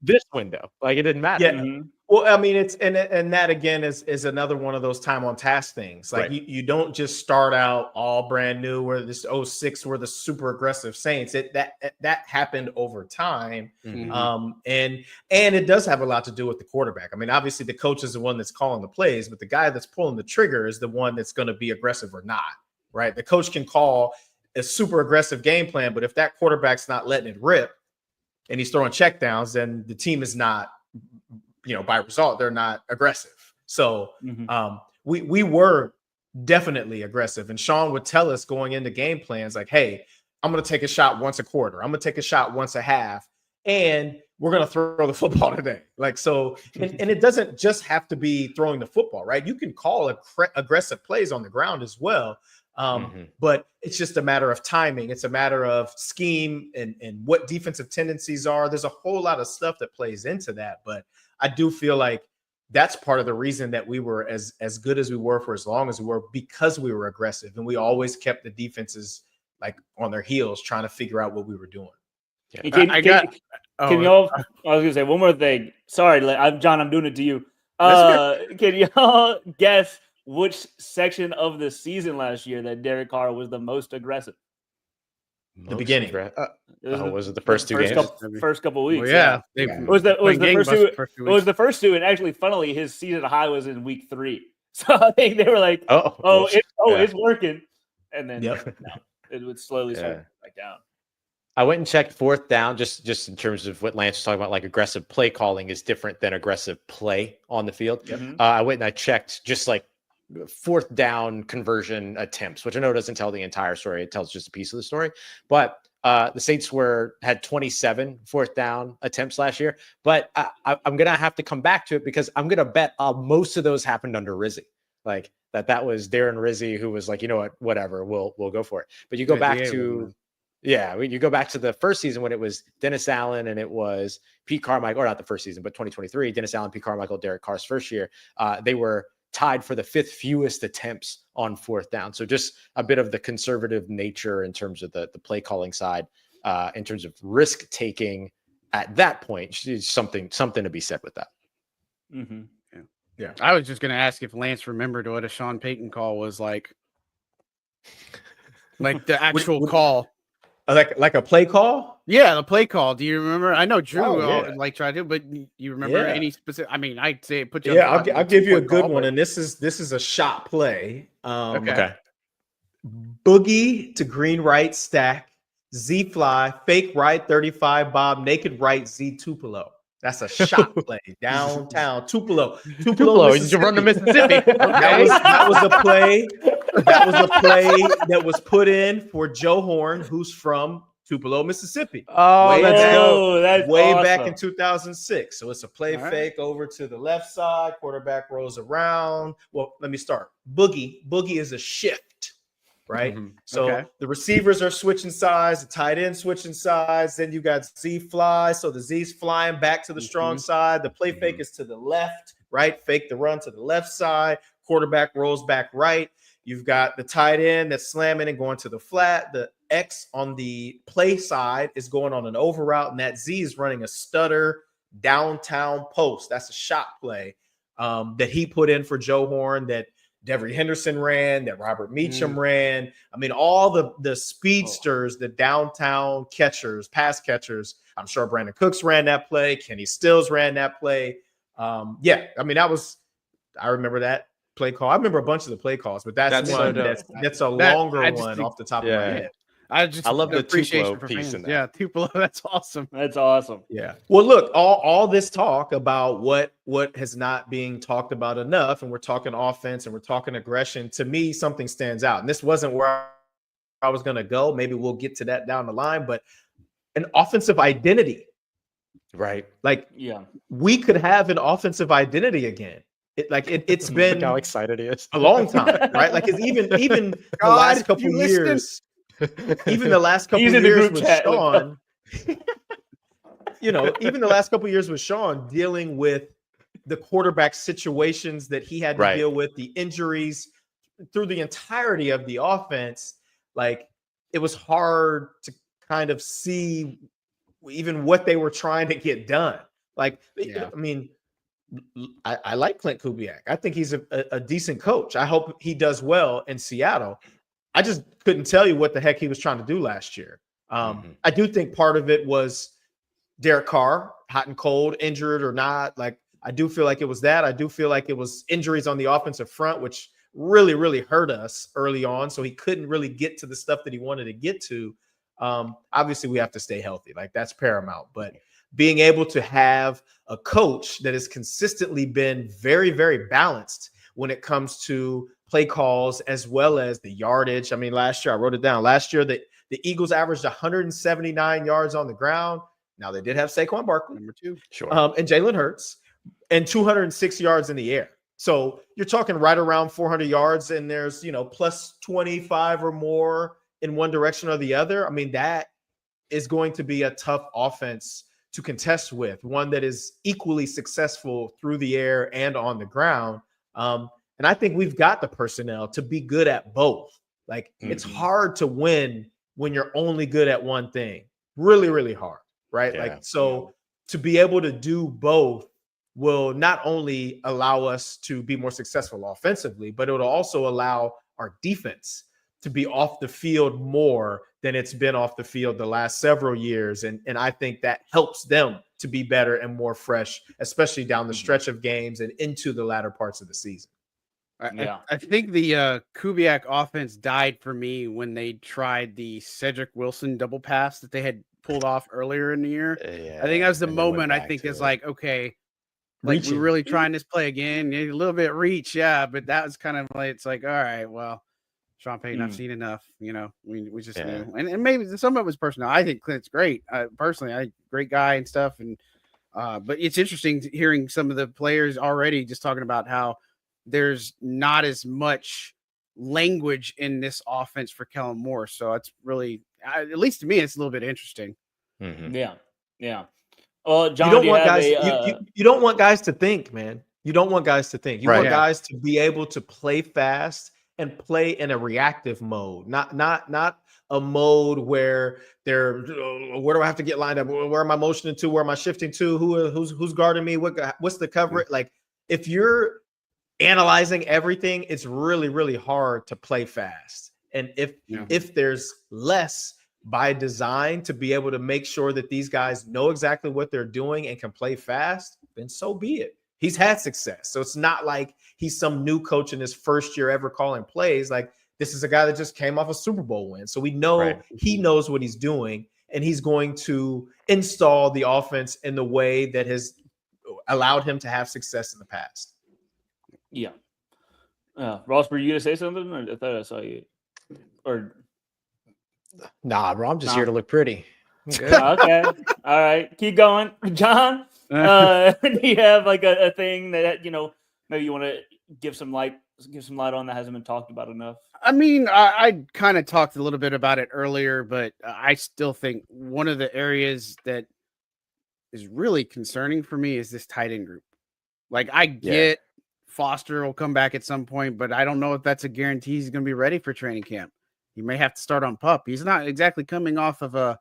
this window, like it didn't matter. Yeah. Well, I mean, it's and that again is another one of those time on task things. Like you don't just start out all brand new, where this 06 were the super aggressive Saints. That happened over time. And it does have a lot to do with the quarterback. I mean, obviously the coach is the one that's calling the plays, but the guy that's pulling the trigger is the one that's going to be aggressive or not, right? The coach can call a super aggressive game plan, but if that quarterback's not letting it rip and he's throwing checkdowns, then the team is not, by result, they're not aggressive. So we were definitely aggressive. And Sean would tell us going into game plans, like, hey, I'm going to take a shot once a quarter. I'm going to take a shot once a half. And we're going to throw the football today. Like, so, and it doesn't just have to be throwing the football, right? You can call aggressive plays on the ground as well. But it's just a matter of timing. It's a matter of scheme and what defensive tendencies are. There's a whole lot of stuff that plays into that. But I do feel like that's part of the reason that we were as good as we were for as long as we were, because we were aggressive, and we always kept the defenses like on their heels trying to figure out what we were doing. Yeah. Can y'all? I was gonna say one more thing. Sorry, John. I'm doing it to you. Can y'all guess which section of the season last year that Derek Carr was the most aggressive? The beginning. Was it the first two games? First couple of weeks. Well, yeah. It was the first two, and actually, funnily, his season high was in week 3. So I think they were like, it's working. and then Yep. it would slowly start Yeah. back down. I went and checked fourth down, just in terms of what Lance was talking about, like aggressive play calling is different than aggressive play on the field. Mhm. I went and I checked just like fourth down conversion attempts, which I know doesn't tell the entire story. It tells just a piece of the story. But the Saints had 27 fourth down attempts last year. But I'm going to have to come back to it because I'm going to bet most of those happened under Rizzi. Like that was Darren Rizzi who was like, you know what, whatever, we'll go for it. But you go back to... Yeah, you go back to the first season when it was Dennis Allen and it was Pete Carmichael, or not the first season, but 2023, Dennis Allen, Pete Carmichael, Derek Carr's first year. They were tied for the 5th fewest attempts on fourth down. So just a bit of the conservative nature in terms of the play calling side, in terms of risk taking at that point, is something to be said with that. Mm-hmm. Yeah. I was just going to ask if Lance remembered what a Sean Payton call was like the actual call. Like a play call? Yeah, the play call. Do you remember? I know Drew tried to, but you remember any specific? I mean, I'd say put you. Yeah, I'll give you a good one, and this is a shot play. Okay. Boogie to green right stack, Z fly, fake right 35 bob, naked right Z Tupelo. That's a shot play downtown Tupelo. Tupelo, you run to Mississippi. That was a play. That was a play that was put in for Joe Horn, who's from Tupelo, Mississippi. Oh, that's way awesome. back in 2006. So it's a play fake over to the left side. Quarterback rolls around. Well, let me start. Boogie is a shift, right? Mm-hmm. So the receivers are switching sides, the tight end switching sides. Then you got Z fly. So the Z's flying back to the strong side. The play fake is to the left, right? Fake the run to the left side. Quarterback rolls back right. You've got the tight end that's slamming and going to the flat. The X on the play side is going on an over route, and that Z is running a stutter downtown post. That's a shot play that he put in for Joe Horn, that Devery Henderson ran, that Robert Meacham ran. I mean, all the speedsters, the downtown catchers, pass catchers. I'm sure Brandon Cooks ran that play. Kenny Stills ran that play. I mean, I remember that play call. I remember a bunch of the play calls, but that's a longer one off the top of my head. I love the Tupelo piece in that. Yeah, Tupelo. That's awesome. That's awesome. Yeah. Well, look, all this talk about what has not being talked about enough, and we're talking offense and we're talking aggression. To me, something stands out, and this wasn't where I was going to go. Maybe we'll get to that down the line, but an offensive identity, right? Like, we could have an offensive identity again. It's been how excited he is. A long time, right? Like it's even the last couple years. Even the last couple years with Sean, even the last couple years with Sean dealing with the quarterback situations that he had to deal with, the injuries through the entirety of the offense, like it was hard to kind of see even what they were trying to get done. Like, I mean, I like Clint Kubiak. I think he's a decent coach. I hope he does well in Seattle. I just couldn't tell you what the heck he was trying to do last year. I do think part of it was Derek Carr, hot and cold, injured or not. Like, I do feel like it was that. I do feel like it was injuries on the offensive front, which really, really hurt us early on. So he couldn't really get to the stuff that he wanted to get to. Obviously, we have to stay healthy. Like, that's paramount. But being able to have a coach that has consistently been very, very balanced when it comes to play calls as well as the yardage. I mean, last year, I wrote it down. Last year, the Eagles averaged 179 yards on the ground. Now, they did have Saquon Barkley, number 2, and Jalen Hurts, and 206 yards in the air. So you're talking right around 400 yards, and there's, plus 25 or more in one direction or the other. I mean, that is going to be a tough offense to contest with, one that is equally successful through the air and on the ground. And I think we've got the personnel to be good at both. Like, it's hard to win when you're only good at one thing. Really, really hard, right? Yeah. To be able to do both will not only allow us to be more successful offensively, but it'll also allow our defense to be off the field more than it's been off the field the last several years. And I think that helps them to be better and more fresh, especially down the stretch of games and into the latter parts of the season. I think the Kubiak offense died for me when they tried the Cedric Wilson double pass that they had pulled off earlier in the year. I think that was the moment I think it's like, okay, like we're really trying this play again. A little bit reach, yeah, but that was kind of like, it's like, all right, well, Sean Payton, I've seen enough. You know, we just knew, and maybe some of it was personal. I think Clint's great. Personally, great guy and stuff, and but it's interesting hearing some of the players already just talking about how there's not as much language in this offense for Kellen Moore. So it's really, at least to me, it's a little bit interesting. Yeah. Well, John, you don't want guys to think, man. You don't want guys to think. You want guys to be able to play fast and play in a reactive mode, not a mode where they're, where do I have to get lined up? Where am I motioning to? Where am I shifting to? Who's guarding me? What's the coverage? Like, if you're analyzing everything, it's really, really hard to play fast. And if there's less by design to be able to make sure that these guys know exactly what they're doing and can play fast, then so be it. He's had success. So it's not like he's some new coach in his first year ever calling plays. Like, this is a guy that just came off a Super Bowl win. So we know he knows what he's doing, and he's going to install the offense in the way that has allowed him to have success in the past. Yeah. Ross, were you going to say something? Or I thought I saw you. Or nah, bro, I'm just here to look pretty. Okay. All right. Keep going. John, do you have like a thing that, you know, maybe you want to give some light on that hasn't been talked about enough? I mean, I kind of talked a little bit about it earlier, but I still think one of the areas that is really concerning for me is this tight end group. Like, I get Foster will come back at some point, but I don't know if that's a guarantee he's going to be ready for training camp. He may have to start on PUP. He's not exactly coming off of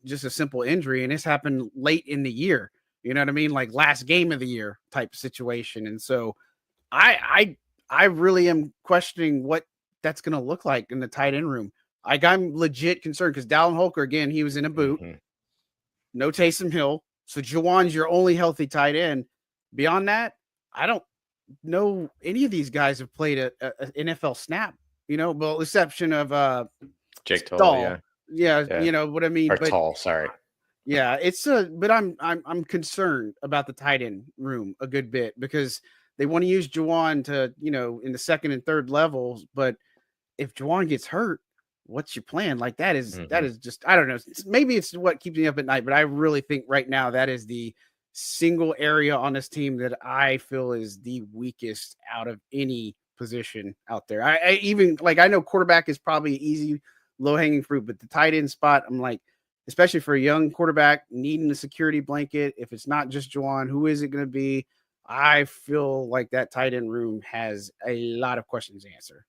just a simple injury, and this happened late in the year. You know what I mean? Like last game of the year type situation. And so I really am questioning what that's going to look like in the tight end room. I'm legit concerned because Dallin Holker, again, he was in a boot. No Taysom Hill. So Juwan's your only healthy tight end. Beyond that, I don't know any of these guys have played a NFL snap, you know, but exception of Jake Tall. Yeah, you know what I mean. Or Tall, sorry. Yeah, but I'm concerned about the tight end room a good bit because they want to use Juwan to, you know, in the second and third levels. But if Juwan gets hurt, what's your plan? Like that is just, I don't know. Maybe it's what keeps me up at night, but I really think right now that is the single area on this team that I feel is the weakest out of any position out there. I even like, I know quarterback is probably easy, low hanging fruit, but the tight end spot, I'm like, especially for a young quarterback needing a security blanket, if it's not just Juwan, who is it going to be? I feel like that tight end room has a lot of questions to answer.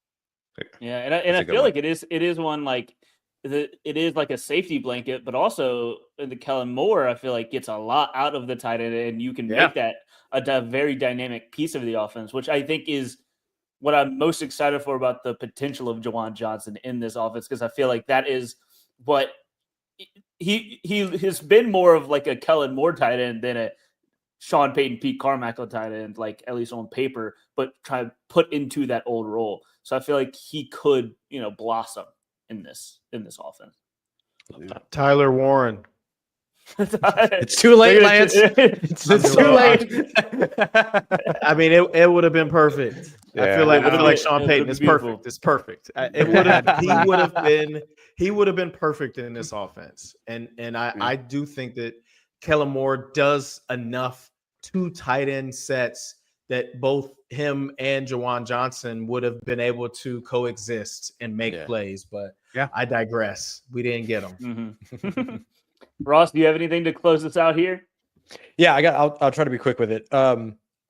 Yeah, and I feel like it is one like it is like a safety blanket, but also the Kellen Moore, I feel like gets a lot out of the tight end, and you can make that a very dynamic piece of the offense, which I think is what I'm most excited for about the potential of Juwan Johnson in this offense, because I feel like that is what he has been more of like a Kellen Moore tight end than a Sean Payton, Pete Carmichael tight end, like at least on paper, but try to put into that old role. So I feel like he could, you know, blossom in this offense. Tyler Warren. It's too late, Lance. It's too late. I mean, it would have been perfect. Yeah. I feel like Sean Payton is perfect. It's perfect. He would have been perfect in this offense. And I do think that Kellen Moore does enough two tight end sets that both him and Juwan Johnson would have been able to coexist and make plays. But I digress. We didn't get them. Mm-hmm. Ross, do you have anything to close this out here? Yeah, I'll try to be quick with it.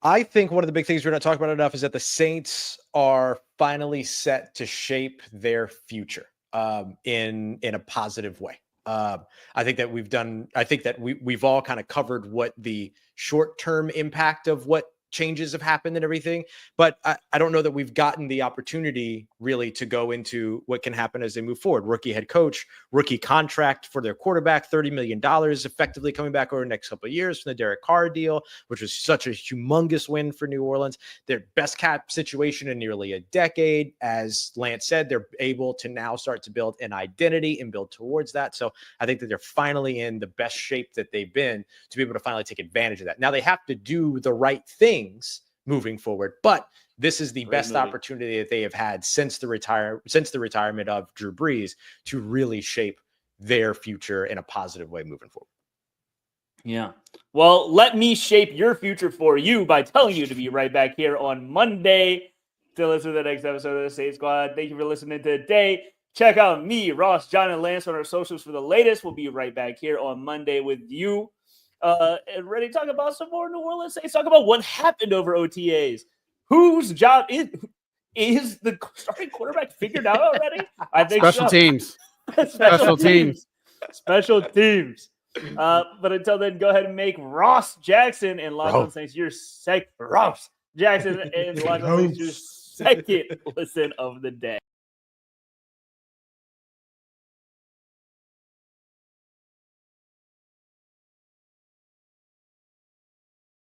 I think one of the big things we're not talking about enough is that the Saints are finally set to shape their future in a positive way. I think that we've all kind of covered what the short-term impact of what changes have happened and everything, but I don't know that we've gotten the opportunity really to go into what can happen as they move forward. Rookie head coach, rookie contract for their quarterback, $30 million effectively coming back over the next couple of years from the Derek Carr deal, which was such a humongous win for New Orleans. Their best cap situation in nearly a decade. As Lance said, they're able to now start to build an identity and build towards that. So I think that they're finally in the best shape that they've been to be able to finally take advantage of that. Now they have to do the right things moving forward, but this is the best opportunity that they have had since the retirement of Drew Brees to really shape their future in a positive way moving forward. Yeah. Well, let me shape your future for you by telling you to be right back here on Monday to listen to the next episode of the Saints Squad. Thank you for listening today. Check out me, Ross, John, and Lance on our socials for the latest. We'll be right back here on Monday with you. And ready to talk about some more New Orleans Saints. Talk about what happened over OTAs. Whose job is the starting quarterback figured out already? I think special teams. Special teams. But until then, go ahead and make Ross Jackson and Locked On Saints your Ross Jackson and Locked On Saints your second listen of the day.